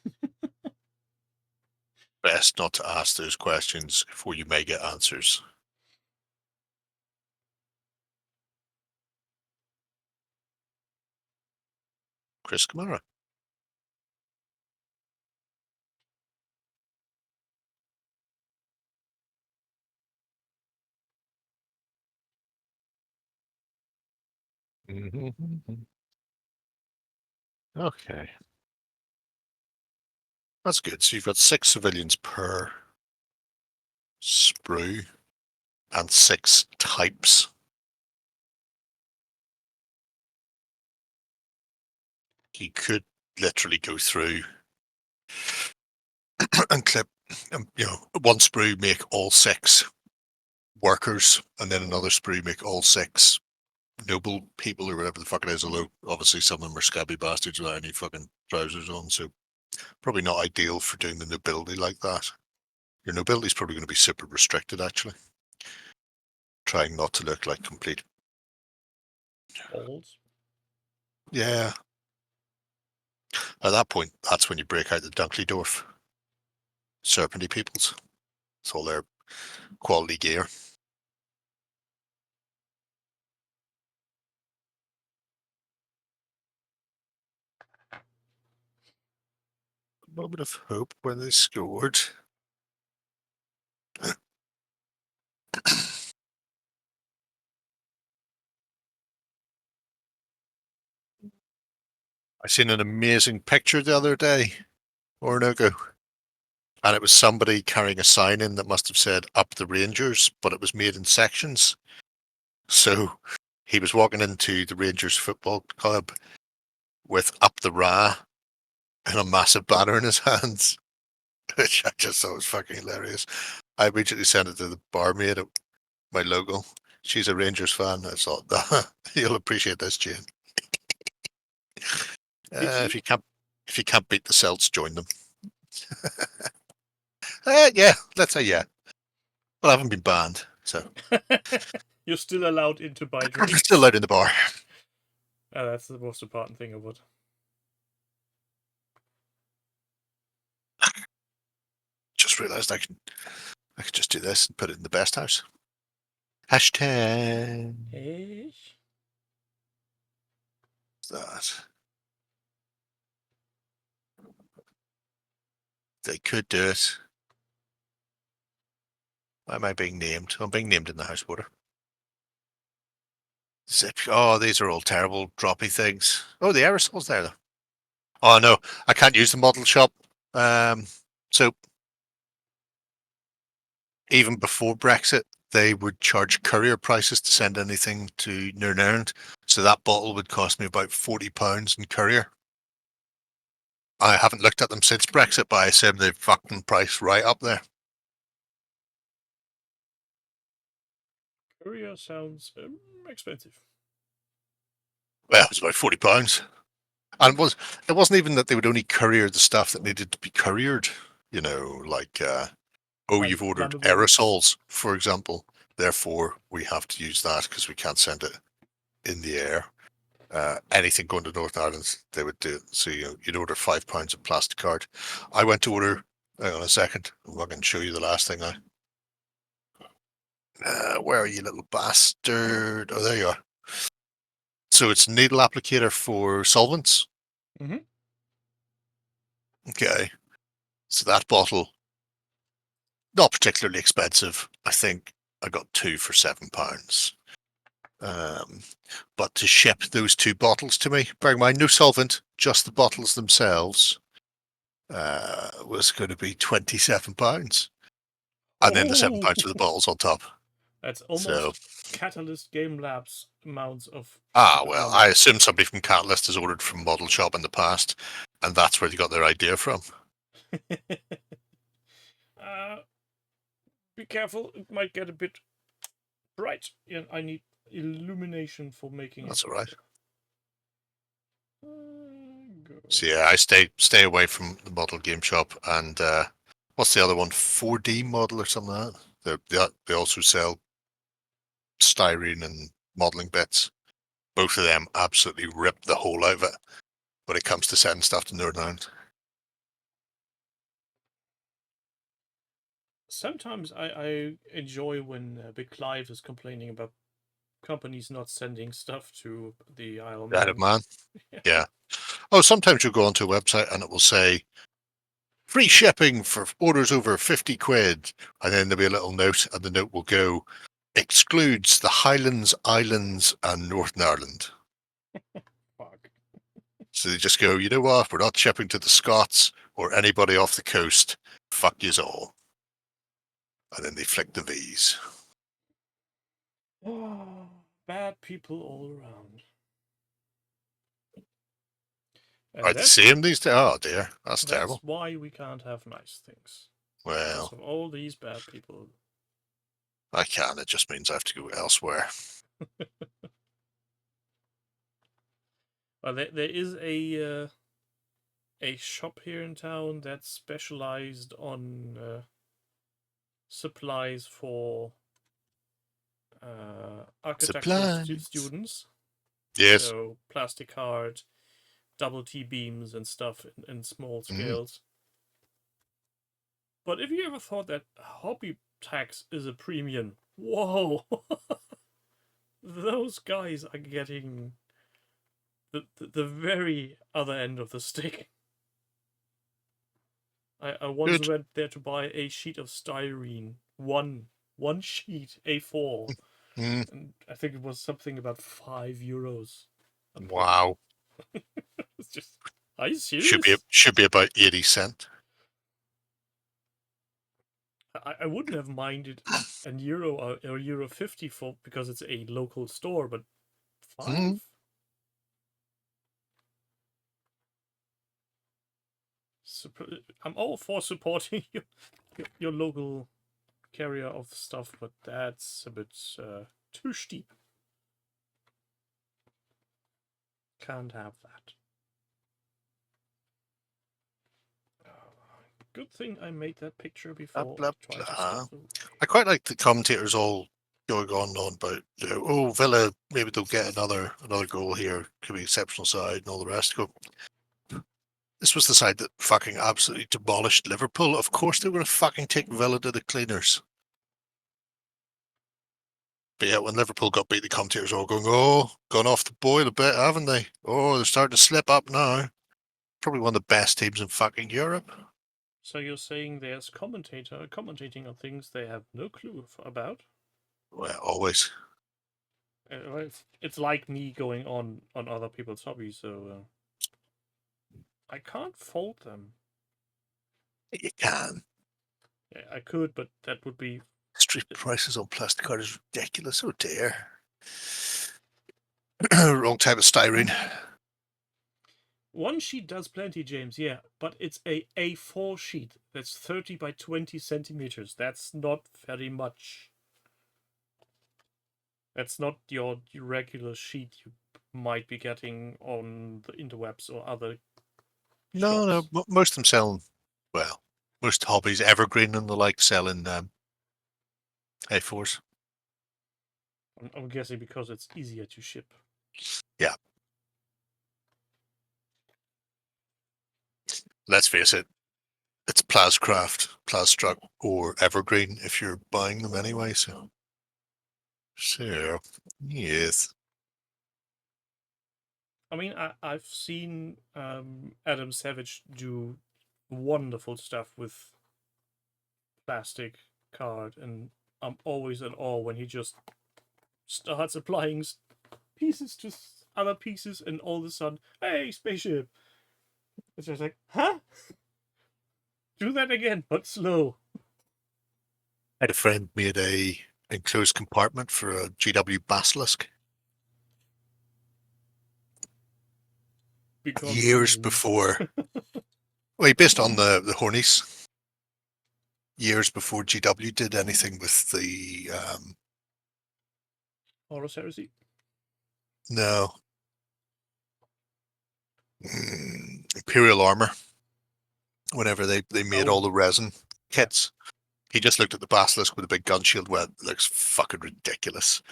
Best not to ask those questions before you may get answers. Chris Kamara. Okay. That's good. So you've got 6 civilians per sprue and 6 types. You could literally go through and clip, one sprue make all 6 workers, and then another sprue make all 6 noble people or whatever the fuck it is. Although obviously some of them are scabby bastards without any fucking trousers on, so probably not ideal for doing the nobility like that. Your nobility is probably going to be super restricted, actually. Trying not to look like complete. Balls. Yeah. At that point, that's when you break out the Dunkley-Dorf Serpenty peoples. It's all their quality gear. A moment of hope when they scored. I seen an amazing picture the other day, or an ago, and it was somebody carrying a sign in that must have said "Up the Rangers," but it was made in sections. So he was walking into the Rangers football club with "Up the Ra" and a massive banner in his hands, which I just thought was fucking hilarious. I immediately sent it to the barmaid at my logo. She's a Rangers fan. I thought, you'll appreciate this, Jane. If you can't beat the Celts, join them. Yeah, let's say yeah. Well, I haven't been banned, so You're still allowed in to buy I'm drinks. still out in the bar. That's the most important thing of it. Just realised I could just do this and put it in the best house. Hashtag Hey. that. They could do it. Why am I being named? I'm being named in the house water. Zip. Oh, these are all terrible droppy things. Oh, the aerosol's there though. Oh no, I can't use the model shop. So even before Brexit, they would charge courier prices to send anything to Northern Ireland. So that bottle would cost me about £40 in courier. I haven't looked at them since Brexit, but I assume they've fucked the price right up there. Courier sounds expensive. Well, it was about £40. And it wasn't even that they would only courier the stuff that needed to be couriered. You know, like Like you've ordered flammables. aerosols, for example. Therefore, we have to use that because we can't send it in the air. Anything going to Northern Ireland, they would do it. So you'd order £5 of plastic card. I went to order. Hang on a second. I can show you the last thing now. Where are you, little bastard? Oh, there you are. So it's needle applicator for solvents. Mm-hmm. Okay. So that bottle, not particularly expensive. I think I got 2 for £7. But to ship those 2 bottles to me, bearing in mind no solvent, just the bottles themselves, was going to be £27, and then the £7 for the bottles on top. That's So, almost Catalyst Game Labs amounts of well, money. I assume somebody from Catalyst has ordered from Model Shop in the past, and that's where they got their idea from. Be careful, it might get a bit bright. Yeah, I need illumination for making That's it. all right. Go. So yeah, I stay away from the model game shop. And what's the other one? 4D model or something like that. They also sell styrene and modeling bits. Both of them absolutely rip the whole out of it when it comes to sending stuff to Northern Ireland. Sometimes I enjoy when Big Clive is complaining about companies not sending stuff to the Isle of Right, Man. man. Yeah. Oh, sometimes you'll go onto a website and it will say free shipping for orders over 50 quid. And then there'll be a little note, and the note will go, excludes the Highlands, Islands, and Northern Ireland. Fuck. So they just go, you know what? We're not shipping to the Scots or anybody off the coast. Fuck yous all. And then they flick the V's. Oh, bad people all around. Are And they seeing these? Oh dear, that's terrible. why we can't have nice things. Well, Because of all these bad people. I can. It just means I have to go elsewhere. Well, there is a shop here in town that's specialized on supplies for architectural students. Yes. So plastic card, double T beams and stuff in small scales. But if you ever thought that hobby tax is a premium, whoa! Those guys are getting the very other end of the stick. I once went there to buy a sheet of styrene, one sheet A4, and I think it was something about €5. Wow. It's just, are you serious? Should be about 80 cents. I wouldn't have minded an euro or €1.50 for because it's a local store, but 5? I'm all for supporting your local carrier of stuff, but that's a bit too steep. Can't have that. Good thing I made that picture before I tried to stop them. I quite like the commentators all going on about, oh, Villa, maybe they'll get another goal here, could be exceptional side and all the rest. Go. This was the side that fucking absolutely demolished Liverpool. Of course they were going to fucking take Villa to the cleaners. But yeah, when Liverpool got beat, the commentators were all going, oh, gone off the boil a bit, haven't they? Oh, they're starting to slip up now. Probably one of the best teams in fucking Europe. So you're saying there's commentating on things they have no clue about? Well, always. It's like me going on other people's hobbies, so I can't fold them. You can. Yeah, I could, but that would be... Street prices on plastic card is ridiculous. Oh dear. Wrong type of styrene. One sheet does plenty, James, yeah, but it's a A4 sheet. That's 30 by 20 centimeters. That's not very much. That's not your regular sheet you might be getting on the interwebs or other No, shops. most of them sell, well, most hobbies, Evergreen and the like, selling A4s. I'm guessing because it's easier to ship. Yeah. Let's face it, it's Plascraft, Plastruck, or Evergreen if you're buying them anyway. So, yes. I mean, I've seen Adam Savage do wonderful stuff with plastic card, and I'm always in awe when he just starts applying pieces to other pieces, and all of a sudden, hey, spaceship! It's just like, huh? Do that again, but slow. I had a friend made a enclosed compartment for a GW Basilisk Because years before. Well, based on the Hornies, years before GW did anything with the Horus Heresy. no Imperial Armor. Whenever they made all the resin kits, he just looked at the Basilisk with a big gun shield. Well, it looks fucking ridiculous.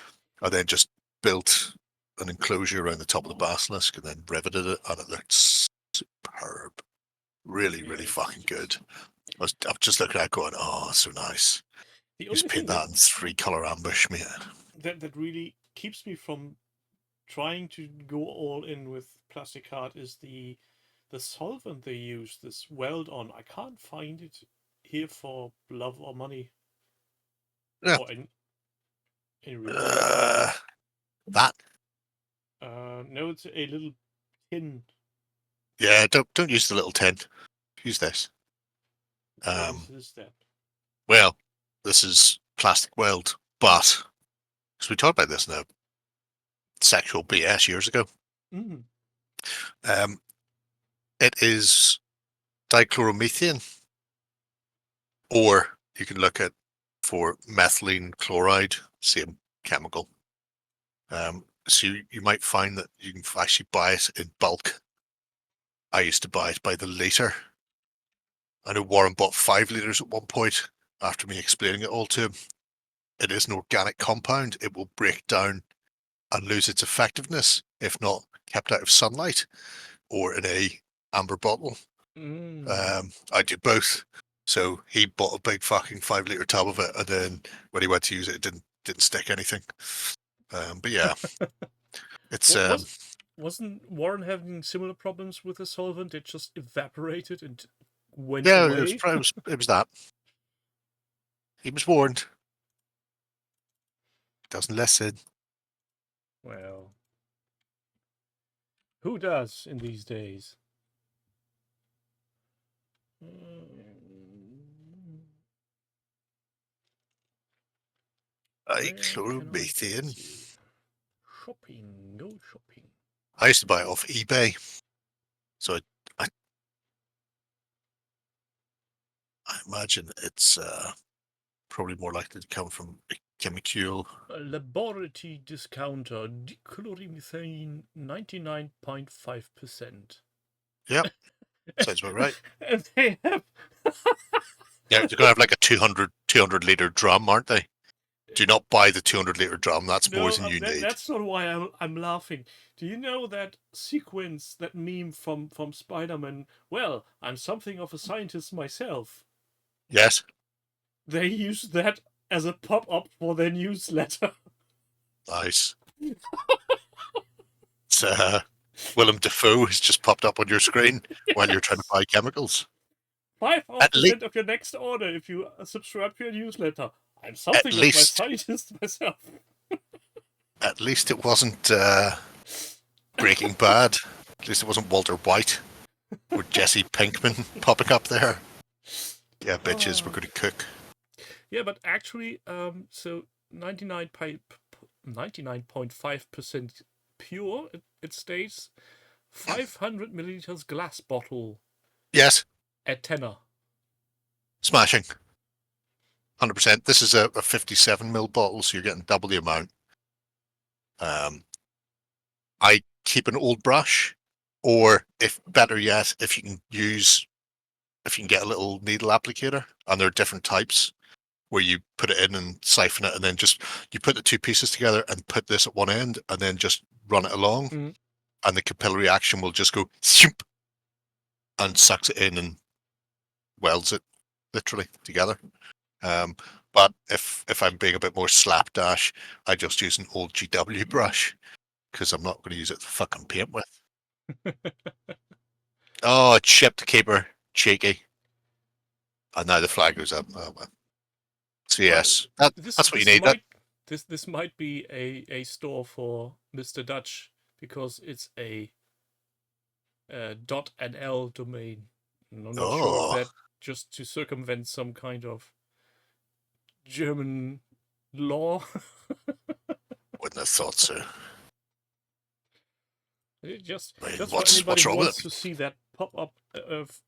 And then just built an enclosure around the top of the Basilisk and then riveted it, and it looked superb. Really, really fucking good. I'm just looking at it going, oh, so nice. The Just only paint thing that in 3-color ambush, mate. that really keeps me from trying to go all in with plastic card is the solvent they use, this weld on. I can't find it here for love or money. Yeah. Or in real life. That. No, it's a little tin. Yeah, don't use the little tin. Use this. What is this then? Well, this is plastic weld, but because we talked about this in a sexual BS years ago. Mm. It is dichloromethane, or you can look at for methylene chloride, same chemical. So you might find that you can actually buy it in bulk. I used to buy it by the litre. I know Warren bought 5 litres at one point after me explaining it all to him. It is an organic compound. It will break down and lose its effectiveness if not kept out of sunlight or in a amber bottle. I do both. So he bought a big fucking 5-litre tub of it, and then when he went to use it, it didn't stick anything. But yeah, it's wasn't Warren having similar problems with the solvent? It just evaporated and went yeah, away. it was that. He was warned. Doesn't listen. Well, who does in these days? Chloromethane. Shopping, go shopping. I used to buy it off eBay, so I imagine it's probably more likely to come from a chemical. A laboratory discounter, dichloromethane, 99.5%. Yep, sounds about right. And they have... Yeah, they're going to have like a 200 litre drum, aren't they? Do not buy the 200 litre drum. That's more than you need. That's not why I'm laughing. Do you know that sequence, that meme from Spider-Man? Well, I'm something of a scientist myself. Yes. They use that as a pop-up for their newsletter. Nice. It's Willem Dafoe has just popped up on your screen while you're trying to buy chemicals. 5% of your next order if you subscribe to your newsletter. I'm something of my scientist myself. At least it wasn't Breaking Bad. At least it wasn't Walter White. With Jesse Pinkman popping up there. Yeah, bitches, we're going to cook. Yeah, but actually, so 99.5% pure. It states 500 milliliters glass bottle Yes, at tenner. smashing. 100%. This is a 57ml bottle, so you're getting double the amount. I keep an old brush, or if better yet, if you can get a little needle applicator, and there are different types where you put it in and siphon it, and then just you put the two pieces together and put this at one end, and then just run it along, and the capillary action will just go shoop, and sucks it in and welds it literally together. But if I'm being a bit more slapdash, I just use an old GW brush because I'm not going to use it to fucking paint with. Oh, it chipped keeper, cheeky, and now the flag goes up. Oh, well. So yes, that's what you need. This might be a store for Mr. Dutch because it's a .nl domain. And I'm not sure if that just to circumvent some kind of German law. Wouldn't have thought so. Just I mean, for what's anybody who wrong with wants it? to see that pop up of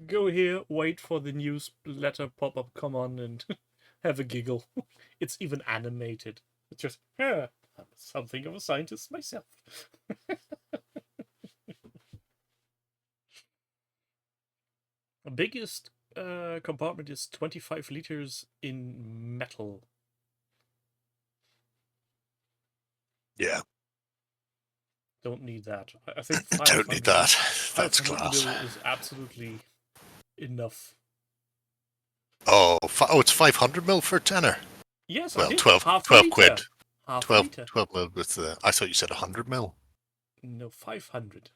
go here, wait for the newsletter pop up, come on and have a giggle. It's even animated. It's just, I'm something of a scientist myself. The biggest compartment is 25 liters in metal. Yeah. Don't need that. I think Don't need that. That's 500 class. mil is absolutely enough. Oh, it's 500ml for a tenner. Yes, Well, I did. 12 Half quid. Half 12 liter. mil with the. I thought you said 100ml. No, 500.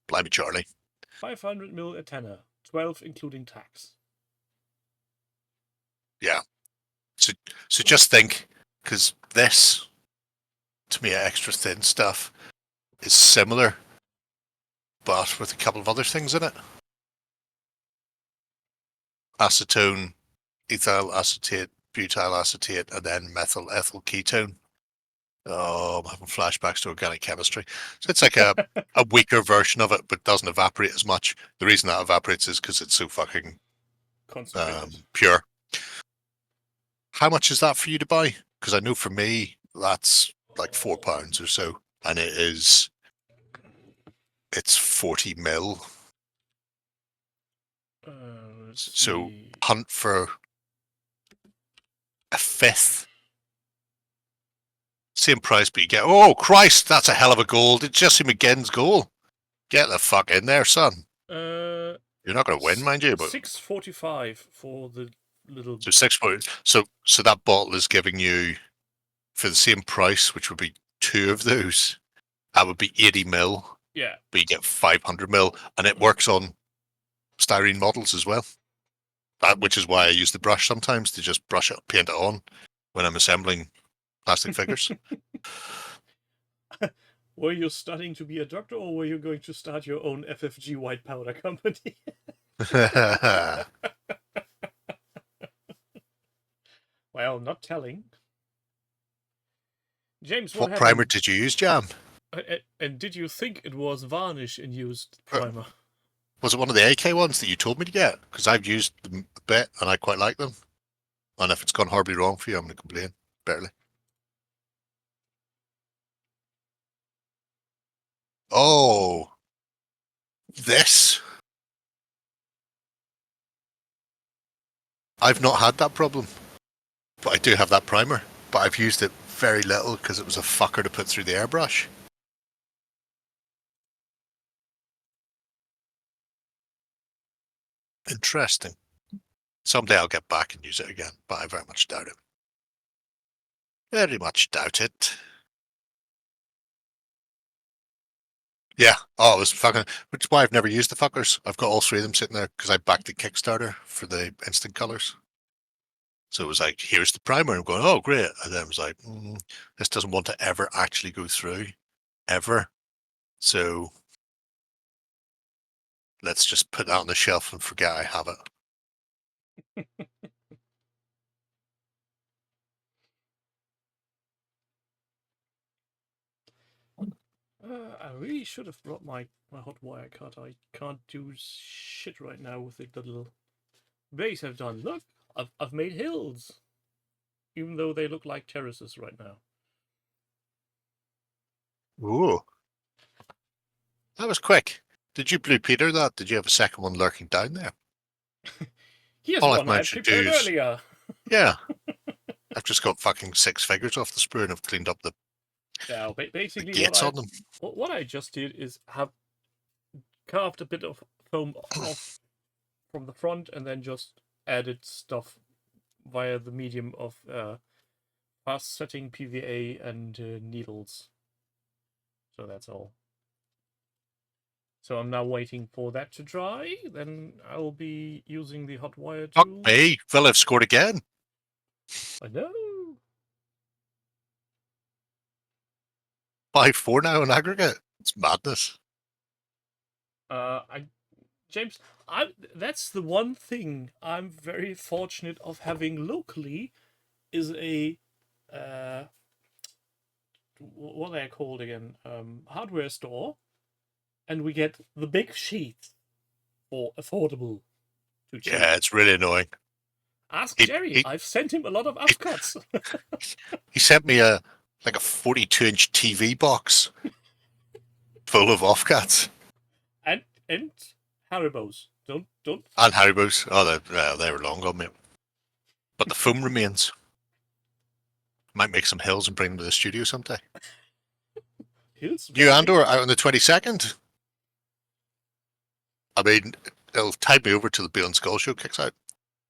Blimey, Charlie. 500 mil a tenner. 12 including tax. Yeah. So just think, because this, to me, extra thin stuff is similar, but with a couple of other things in it. Acetone, ethyl acetate, butyl acetate, and then methyl ethyl ketone. Oh, I'm having flashbacks to organic chemistry. So it's like a weaker version of it, but doesn't evaporate as much. The reason that evaporates is because it's so fucking pure. How much is that for you to buy? Because I know for me, that's like £4 or so. And it's 40ml. So hunt for a fifth. Same price, but you get, oh Christ, that's a hell of a goal. It's Jesse McGinn's goal. Get the fuck in there, son. You're not going to win, mind you, but $6.45 for the little. So 6 points. So that bottle is giving you, for the same price, which would be 2 of those, that would be 80ml. Yeah. But you get 500ml, and it works on styrene models as well. Which is why I use the brush sometimes to just brush it, paint it on when I'm assembling plastic figures. Were you studying to be a doctor, or were you going to start your own FFG white powder company? Well, not telling. James, what primer did you use, Jam? And did you think it was varnish in used primer? Was it one of the AK ones that you told me to get? Because I've used them a bit and I quite like them. And if it's gone horribly wrong for you, I'm going to complain bitterly. Oh, this. I've not had that problem, but I do have that primer. But I've used it very little because it was a fucker to put through the airbrush. Interesting. Someday I'll get back and use it again, but I very much doubt it. Very much doubt it. Yeah. Oh, it was fucking. Which is why I've never used the fuckers. I've got all 3 of them sitting there because I backed the Kickstarter for the instant colors. So it was like, here's the primer. I'm going, oh, great. And then it was like, this doesn't want to ever actually go through, ever. So let's just put that on the shelf and forget I have it. I really should have brought my hot wire cut. I can't do shit right now with the little base I've done. Look, I've made hills, even though they look like terraces right now. Ooh. That was quick. Did you Blue Peter that? Did you have a second one lurking down there? Here's All I've one I managed to prepared do is- earlier. Yeah. I've just got fucking 6 figures off the sprue and I've cleaned up the Now, basically, gates on them. what I just did is have carved a bit of foam off from the front and then just added stuff via the medium of fast setting PVA and needles. So that's all. So I'm now waiting for that to dry. Then I'll be using the hot wire Fuck tool. me. Villa have scored again. I know. 5-4 now in aggregate. It's madness. James, that's the one thing I'm very fortunate of having locally is a what are they called again? Hardware store, and we get the big sheets for affordable to cheap. Yeah, it's really annoying. Ask Jerry. I've sent him a lot of offcuts. He sent me a 42-inch TV box full of offcuts. and Haribo's. Don't. And Haribo's. Oh, they were long gone, mate. But the foam remains. Might make some hills and bring them to the studio someday. Hills. New Andor out on the 22nd. I mean, it'll tide me over till the Bill and Skull show kicks out.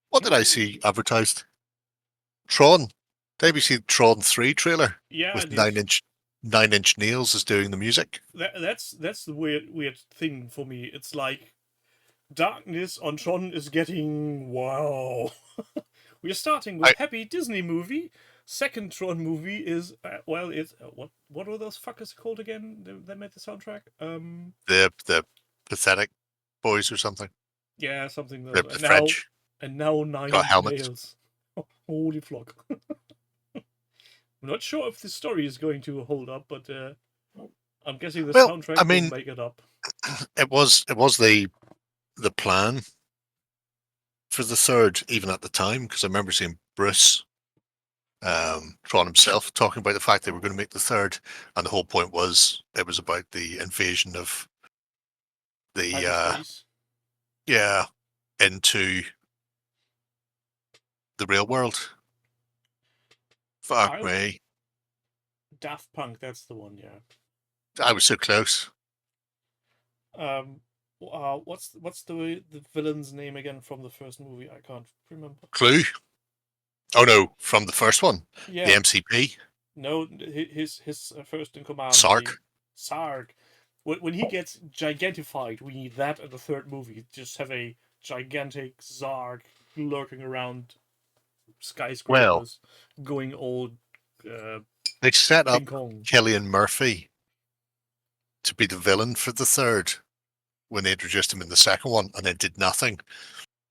What did I see advertised? Tron. Did you see Tron 3 trailer? Yeah, with 9-inch nails is doing the music. That's the weird thing for me. It's like darkness on Tron is getting wow. We're starting with happy Disney movie. Second Tron movie is it's what were those fuckers called again? They made the soundtrack. The Pathetic Boys or something. Yeah, something. The French. And now 9-inch nails. Holy flock. I'm not sure if the story is going to hold up, but I'm guessing the soundtrack will make it up. It was the plan for the third, even at the time, because I remember seeing Bruce Tron himself talking about the fact they were going to make the third, and the whole point was it was about the invasion of the into the real world. Fuck me. Daft Punk, that's the one, yeah. I was so close. What's the villain's name again from the first movie? I can't remember. Clue? Oh no, from the first one. Yeah. The MCP. No, his first in command. Sark. Sark. When he gets gigantified, we need that in the third movie. Just have a gigantic Zarg lurking around skyscrapers, going all. They set up Cillian Murphy to be the villain for the third when they introduced him in the second one, and then did nothing.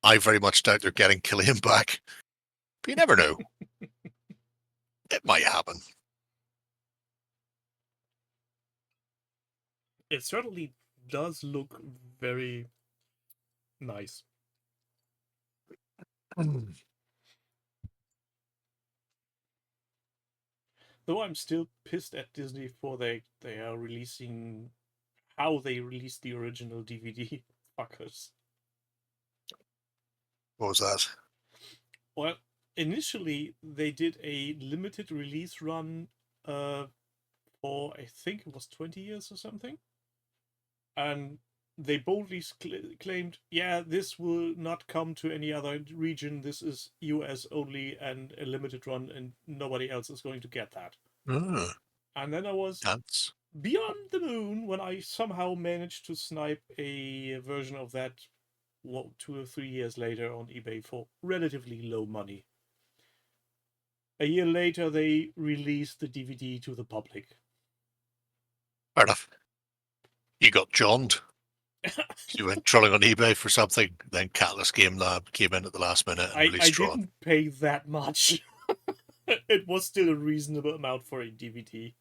I very much doubt they're getting Cillian back, but you never know. It might happen. It certainly does look very nice. Though I'm still pissed at Disney for they are releasing how they released the original DVD. Fuckers. What was that? Well, initially they did a limited release run for I think it was 20 years or something. And they boldly claimed, yeah, this will not come to any other region. This is US only and a limited run, and nobody else is going to get that. And then I was beyond the moon when I somehow managed to snipe a version of that 2 or 3 years later on eBay for relatively low money. A year later, they released the DVD to the public. Fair enough. You got Johned. You went trolling on eBay for something, then Catalyst Game Lab came in at the last minute and I released Tron. didn't pay that much. It was still a reasonable amount for a DVD.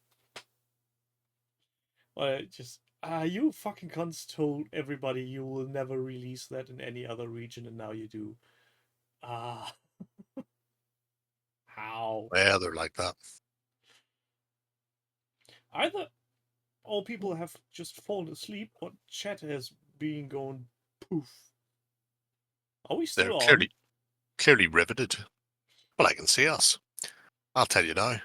You fucking cunts told everybody you will never release that in any other region, and now you do. Ah. How? Yeah, they're like that. Either all people have just fallen asleep, or chat has been going poof. Are we They're still on? clearly riveted. Well, I can see us. I'll tell you now.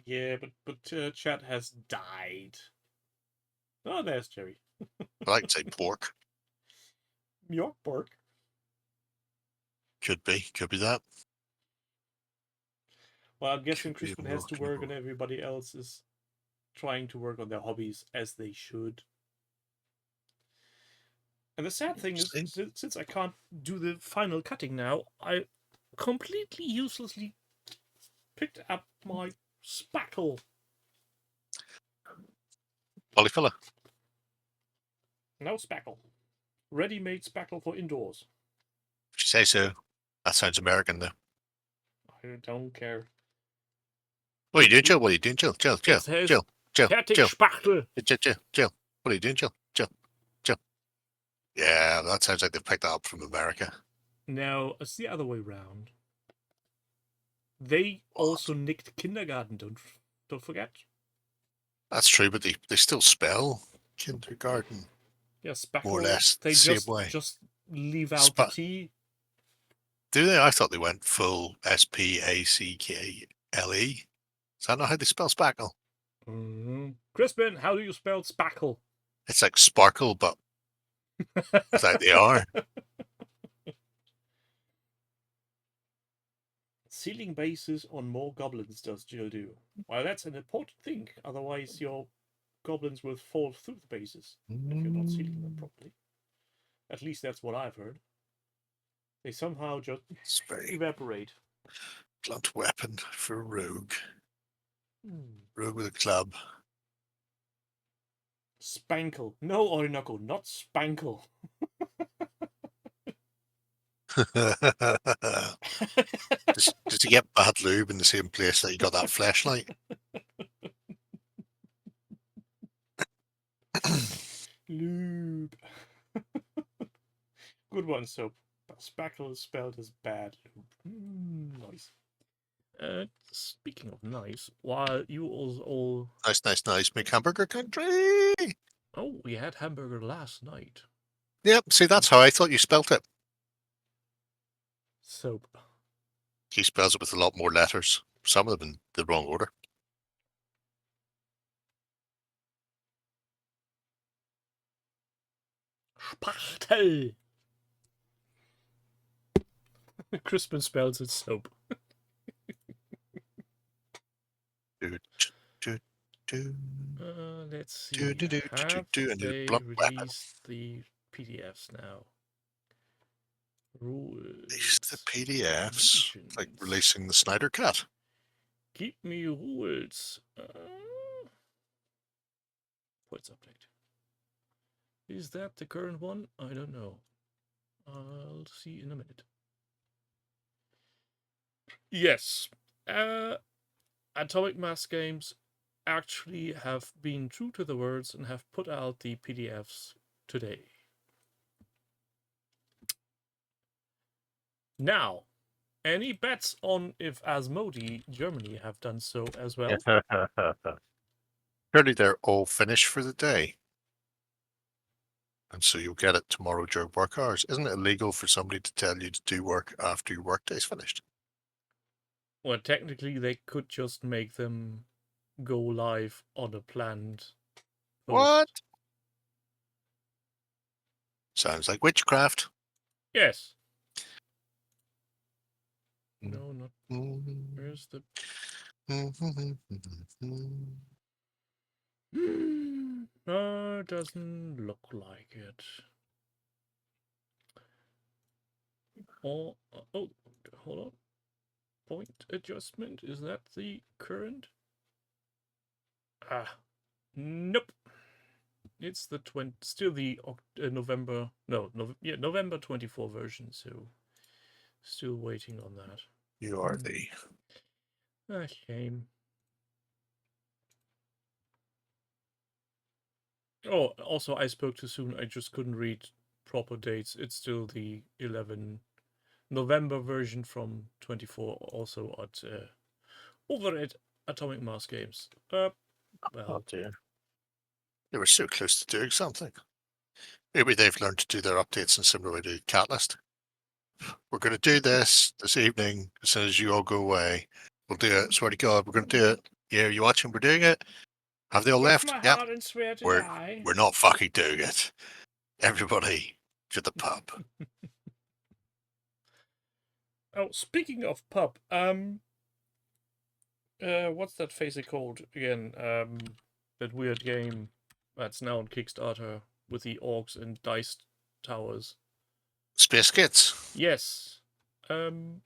Yeah, but chat has died. Oh, there's Jerry. But I can say pork. York Park. Could be that. Well, I'm guessing Could be Crispin a has to rocky work, road. and everybody else is trying to work on their hobbies as they should. And the sad thing is, See? since I can't do the final cutting now, I completely uselessly picked up my spackle. Polyfiller. No spackle. Ready-made spackle for indoors. If you say so. That sounds American, though. I don't care. What are you doing, Jill? What are you doing, Jill? Jill. It says fertig Spachtel. Jill. What are you doing, Jill? Yeah, that sounds like they've picked that up from America. No, it's the other way round. They also nicked kindergarten, don't forget. That's true, but they still spell kindergarten. Yeah, spackle. More or less They the same way. just leave out the T. Do they? I thought they went full Spackle. Is that not how they spell spackle? Mm-hmm. Crispin, how do you spell spackle? It's like sparkle, but without the R. Sealing bases on more goblins, does Jill do? Well, that's an important thing. Otherwise, your goblins will fall through the bases if you're not sealing them properly. At least that's what I've heard. They somehow just evaporate. Blunt weapon for rogue. Rogue with a club. Spankle. No, Orinoco, not Spankle. Does he get bad lube in the same place that you got that flashlight? Lube. Good one, Soap. Spackle is spelled as bad lube. Nice. Speaking of nice, while you all... Nice. Make hamburger country. Oh, we had hamburger last night. Yep, see, that's how I thought you spelt it. Soap. He spells it with a lot more letters. Some of them in the wrong order. Spachtel. Crispin spells it soap. Let's see. Have they released the PDFs now? Rules. The PDFs, like releasing the Snyder Cut. Give me rules. What's update? Is that the current one? I don't know. I'll see in a minute. Yes. Atomic Mass Games actually have been true to the words and have put out the PDFs today. Now, any bets on if Asmodee Germany have done so as well? Surely they're all finished for the day. And so you'll get it tomorrow during work hours. Isn't it illegal for somebody to tell you to do work after your workday's finished? Well, technically, they could just make them go live on a planned post. What? Sounds like witchcraft. Yes. No, not. Where's the... No, it doesn't look like it. Oh, hold on. Point adjustment, is that the current? Nope. It's the still the November, November 24 version. So still waiting on that. You are the. A shame. Oh, also I spoke too soon. I just couldn't read proper dates. It's still the 11 November version from 24, also at over at Atomic Mass Games. Oh Well, dear. They were so close to doing something. Maybe they've learned to do their updates in similar way to Catalyst. We're going to do this evening as soon as you all go away. We'll do it. Swear to God, we're going to do it. Yeah, you watching? We're doing it. Have they all with left? my Yep. heart and swear to We're die. we're not fucking doing it. Everybody to the pub. Oh, speaking of pub, what's that face called again? That weird game that's now on Kickstarter with the orcs and dice towers. Space Kids. Yes. I'm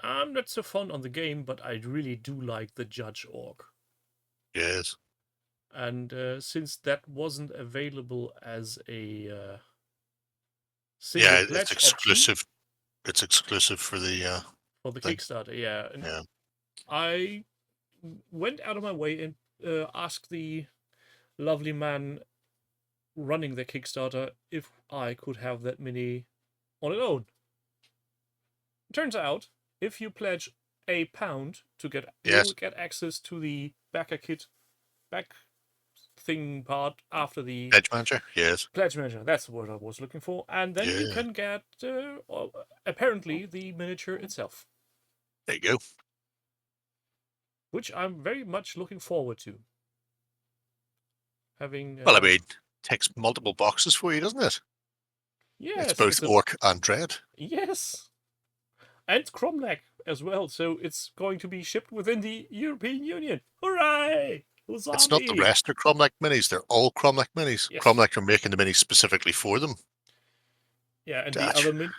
not so fond on the game, but I really do like the Judge Orc. Yes. And since that wasn't available as a single Yeah, it's pledge option exclusive. It's exclusive for the for the thing. Kickstarter, yeah, and Yeah. I went out of my way and asked the lovely man running the Kickstarter if I could have that mini on its own. Turns out, if you pledge £1 to get, Yes. you'll get access to the backer kit back thing part after the Edge Manager. Yes. pledge manager. That's what I was looking for, and then you Yeah. can get apparently the miniature itself, There you go. which I'm very much looking forward to. Having Well, I mean, takes multiple boxes for you, doesn't it? yes, It's both Orc and Dread. yes, and Cromlech as well. So it's going to be shipped within the European Union. Hooray! Huzza It's not the me! rest of Cromlech minis. They're all Cromlech minis. Yes. Cromlech are making the minis specifically for them. Yeah, and Dutch. the other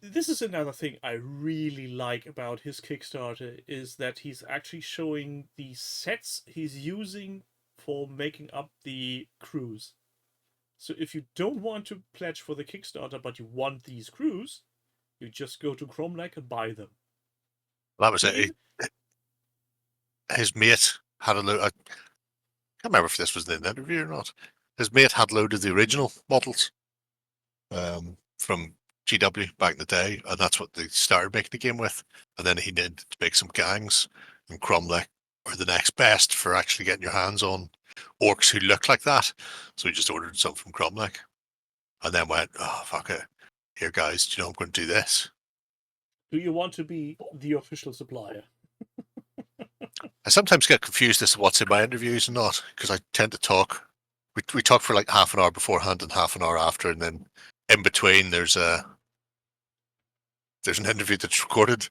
this is another thing I really like about his Kickstarter is that he's actually showing the sets he's using for making up the crews. So if you don't want to pledge for the Kickstarter but you want these crews, you just go to Cromlech and buy them. That was it. His mate had a load. I can't remember if this was in the interview or not. His mate had loaded the original models from GW back in the day, and that's what they started making the game with. And then he needed to make some gangs, and Cromlech are the next best for actually getting your hands on orcs who look like that. So he just ordered some from Cromlech, and then went, "Oh fuck it, here guys, do you know I'm going to do this?" Do you want to be the official supplier? I sometimes get confused as to what's in my interviews and not, because I tend to talk. We talk for like half an hour beforehand and half an hour after, and then in between there's an interview that's recorded.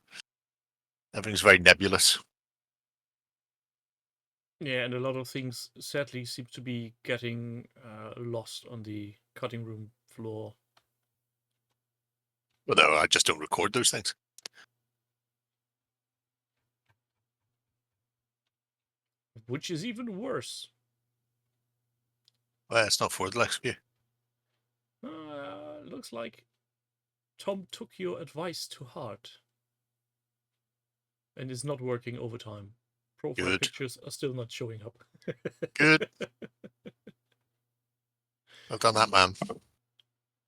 Everything's very nebulous. Yeah, and a lot of things sadly seem to be getting lost on the cutting room floor. Well, no, I just don't record those things. Which is even worse. Well, it's not for the likes of you. Looks like Tom took your advice to heart and is not working overtime. Profile Good. pictures are still not showing up. Good. I've done that, man.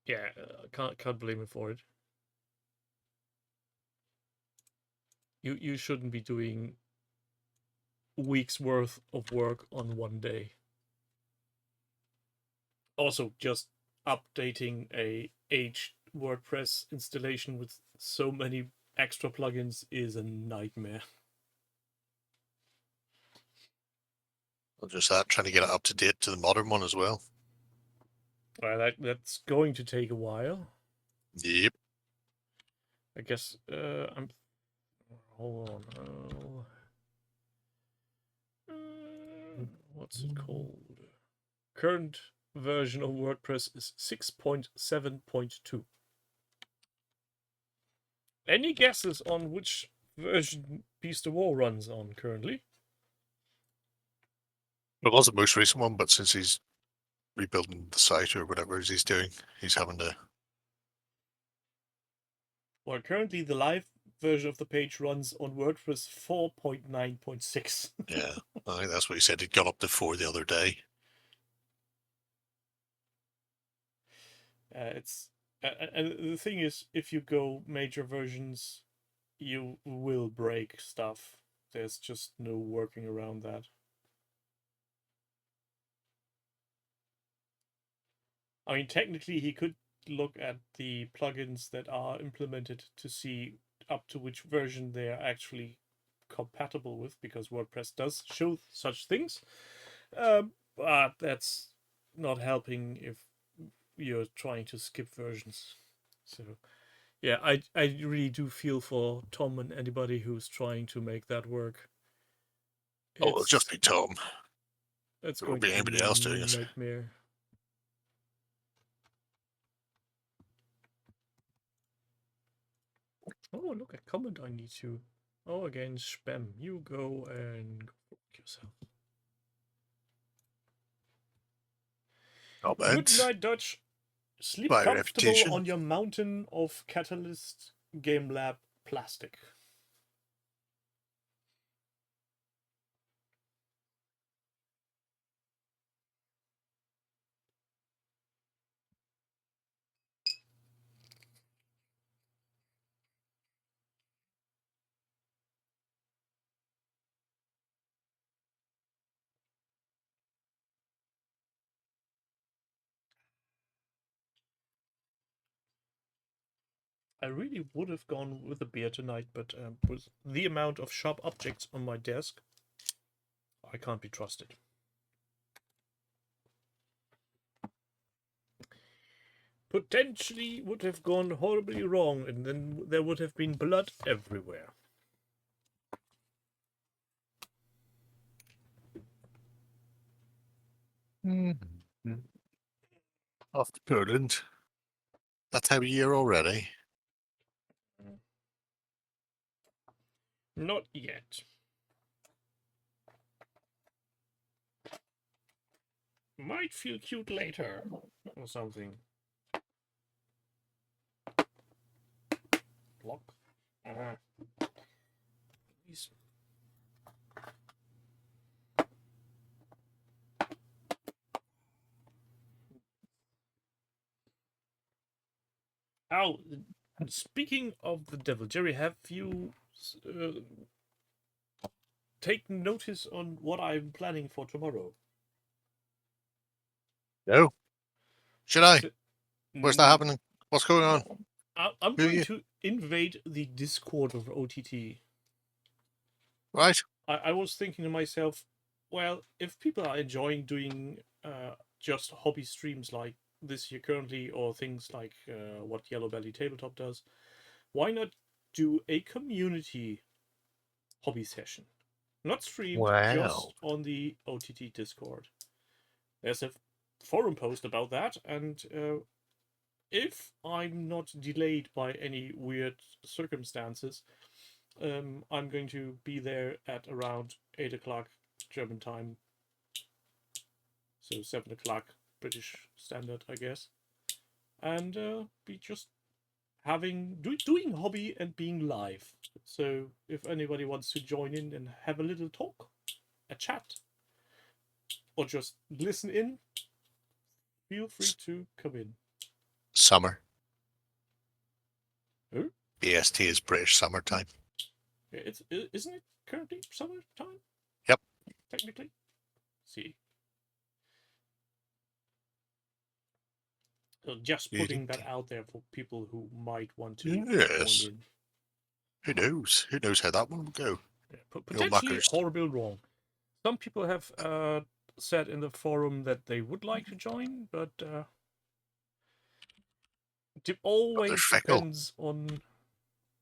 Yeah, can't blame him for it. You shouldn't be doing weeks worth of work on one day. Also, just updating a aged WordPress installation with so many extra plugins is a nightmare. Well, just that, trying to get it up to date to the modern one as well. That's going to take a while. Yep. I guess I'm. Hold on. What's it called? Current version of WordPress is 6.7.2. Any guesses on which version Beast of War runs on currently? It was the most recent one, but since he's rebuilding the site or whatever he's doing, he's having to. Well, currently the live version of the page runs on WordPress 4.9.6. Yeah, I think that's what he said. He'd got up to 4 the other day. It's and the thing is, if you go major versions, you will break stuff. There's just no working around that. I mean, technically, he could look at the plugins that are implemented to see up to which version they are actually compatible with, because WordPress does show such things. But that's not helping if you're trying to skip versions. So, yeah, I really do feel for Tom and anybody who's trying to make that work. Oh, it'll just be Tom. It's There going won't be to anybody be else a doing it. nightmare. Oh, look, a comment I need to. Oh, again, spam. You go and go yourself. Not bad. Good night, Dutch. Sleep By comfortable reputation. on your mountain of Catalyst Game Lab plastic. I really would have gone with a beer tonight, but with the amount of sharp objects on my desk, I can't be trusted. Potentially would have gone horribly wrong, and then there would have been blood everywhere. Mm-hmm. Off to Poland. That time of year already. Not yet. Might feel cute later, or something. Block. Please. Oh, speaking of the devil, Jerry, have you taken notice on what I'm planning for tomorrow? No. Should I? So, Where's that happening? What's going on? I'm Who are going you? to invade the Discord of OTT. Right. I was thinking to myself, well, if people are enjoying doing just hobby streams like this here currently, or things like what Yellow Belly Tabletop does, why not do a community hobby session? Not streamed, Wow. just on the OTT Discord. There's a forum post about that, and if I'm not delayed by any weird circumstances, I'm going to be there at around 8 o'clock German time. So 7 o'clock British Standard, I guess. And be just doing hobby and being live. So if anybody wants to join in and have a little talk, a chat, or just listen in, feel free to come in. Summer. Oh? BST is British summertime. Isn't it currently summertime? Yep. Technically. See. So just putting that out there for people who might want to Yes. join in. Who knows? Who knows how that one will go? Yeah, potentially muckers. horribly wrong. Some people have said in the forum that they would like to join, but it always fickle. depends on what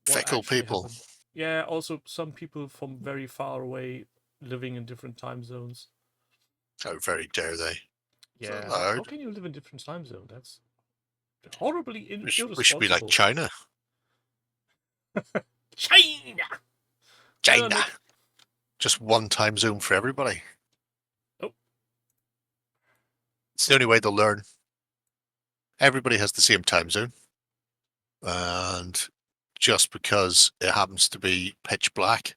Fickle actually people. happened. Yeah, also some people from very far away living in different time zones. How very dare they? Yeah, How how can you live in different time zones? That's horribly irresponsible. We should be like China. China! China. Just one time zone for everybody. Oh, It's the only way they'll learn. Everybody has the same time zone. And just because it happens to be pitch black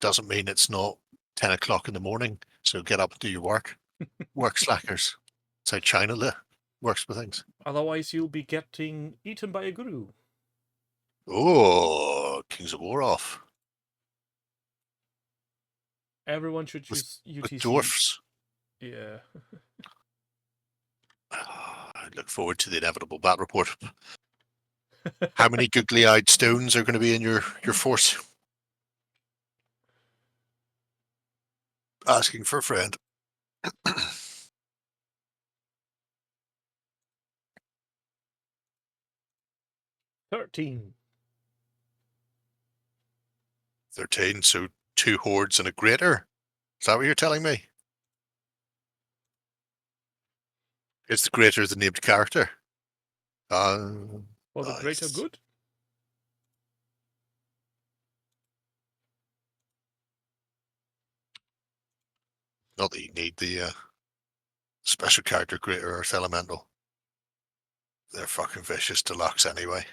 doesn't mean it's not 10 o'clock in the morning. So get up and do your work. Work slackers. That's how China works with things. Otherwise, you'll be getting eaten by a guru. Oh, Kings of War off. Everyone should choose With UTC. dwarfs. Yeah. I look forward to the inevitable battle report. How many googly-eyed stones are going to be in your force? Asking for a friend. 13. 13, so 2 hordes and a greater. Is that what you're telling me? Is the greater the named character? For the nice. greater good? Not that you need the special character greater Earth Elemental. They're fucking vicious deluxe anyway.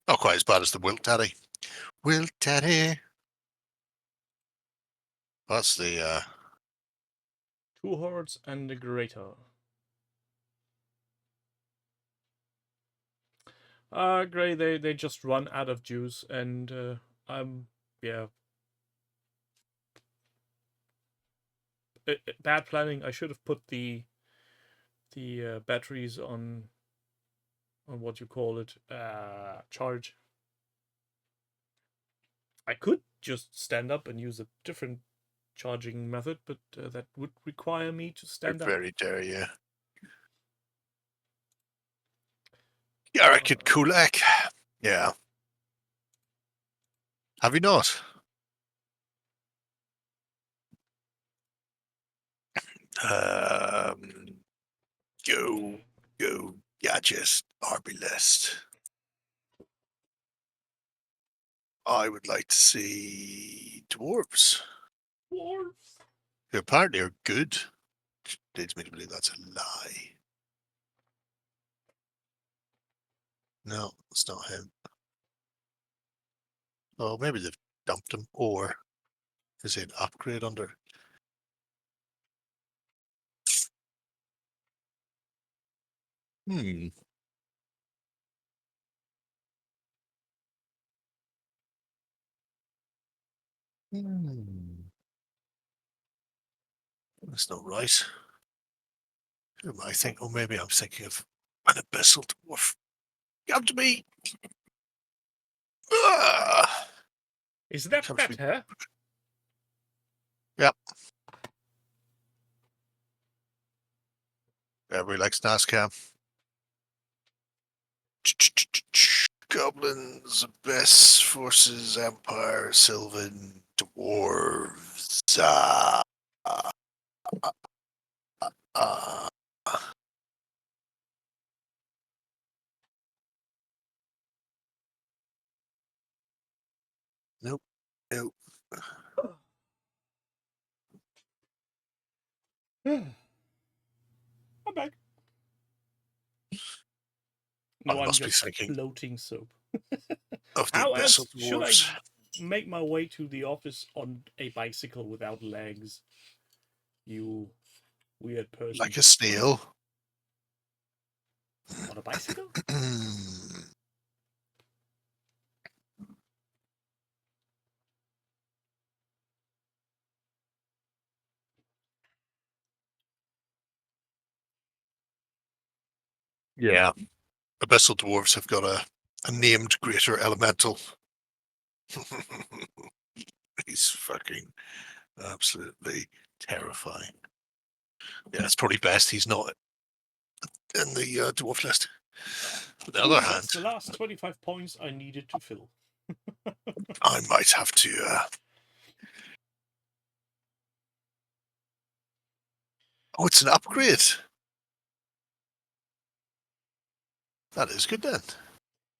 Not quite as bad as the Wilt Daddy. Wilt Daddy. That's the 2 hordes and a greater. Grey, they just run out of juice, and yeah. Bad planning. I should have put the batteries on what you call it, charge. I could just stand up and use a different charging method, but that would require me to stand up. very dare you. Garrick and Kulak. Yeah. Have you not? Go, gadget, army list. I would like to see dwarves. Dwarves. Who apparently are good. Which leads me to believe that's a lie. No, it's not him. Oh, maybe they've dumped him, or is it an upgrade under? Hmm. That's not right. Who am I thinking? Oh, maybe I'm thinking of an abyssal dwarf. Come to me! Ah! Is that Comes to me. better? Yep. Everybody likes NASCAR. Goblins, Abyss, Forces, Empire, Sylvan, Dwarves. Nope. Nope. I'm back. No, I I'm must be just thinking floating soap. of the How Abyssal else should I Dwarves. make my way to the office on a bicycle without legs? You weird person. Like a snail. On a bicycle? Yeah. Abyssal Dwarves have got a named greater elemental. He's fucking absolutely terrifying. Yeah, it's probably best he's not in the dwarf list. On the other hand, That's the last 25 points I needed to fill. I might have to. Oh, it's an upgrade. That is good then.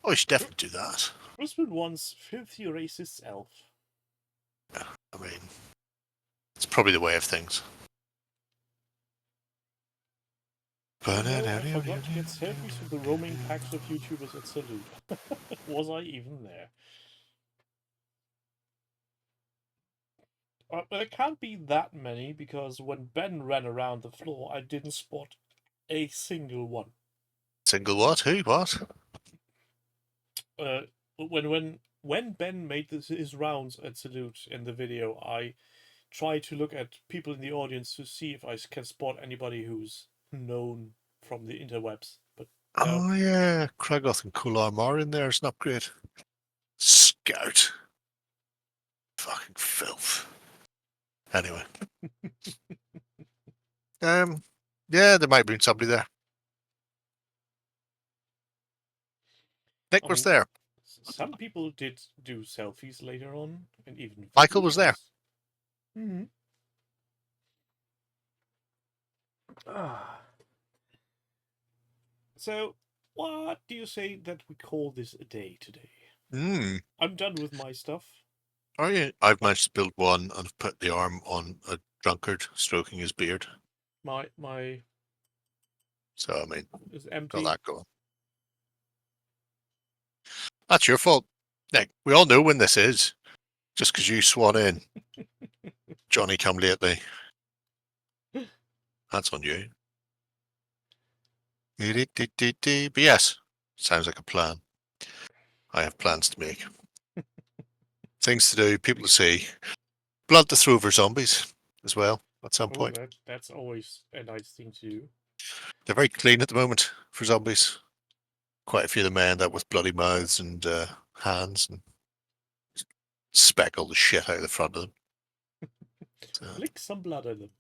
Oh, I should definitely do that. Brisbane wants filthy racist elf. I mean, it's probably the way of things. Oh no, I forgot to get selfies with the roaming packs of YouTubers at Salute. Was I even there? But there can't be that many because when Ben ran around the floor, I didn't spot a single one. Single what? Who? What? When Ben made his rounds at Salute in the video, I tried to look at people in the audience to see if I can spot anybody who's known from the interwebs. But no. Oh yeah, Craigoth and Kular are in there as an upgrade. Scout. Fucking filth. Anyway. Yeah, there might have been somebody there. Nick was there. Some people did do selfies later on, and even Michael was there. Mm-hmm. So, what do you say that we call this a day today? I'm done with my stuff. Are you? I've managed to build one and I've put the arm on a drunkard stroking his beard. My So I mean, is empty. got that going. That's your fault, Nick. We all know when this is. Just because you swan in, Johnny come lately. That's on you. But yes, sounds like a plan. I have plans to make. Things to do, people to see. Blood to throw over zombies as well at some point. That's always a nice thing to do. They're very clean at the moment for zombies. Quite a few of the men that with bloody mouths and hands and speck all the shit out of the front of them. Lick some blood on them.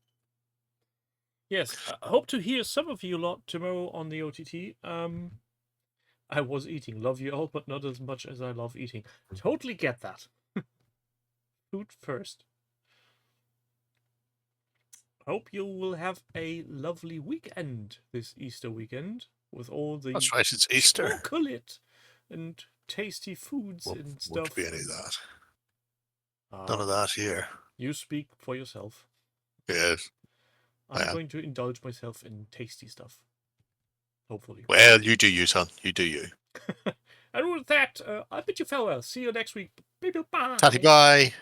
Yes, I hope to hear some of you lot tomorrow on the OTT. I was eating. Love you all, but not as much as I love eating. Totally get that. Food first. Hope you will have a lovely weekend this Easter weekend with all the That's right, it's Easter. chocolate and tasty foods and stuff. Won't be any of that. None of that here. You speak for yourself. Yes. I'm going to indulge myself in tasty stuff. Hopefully. Well, you do you, son. You do you. And with that, I bid you farewell. See you next week. Bye. Tatty bye.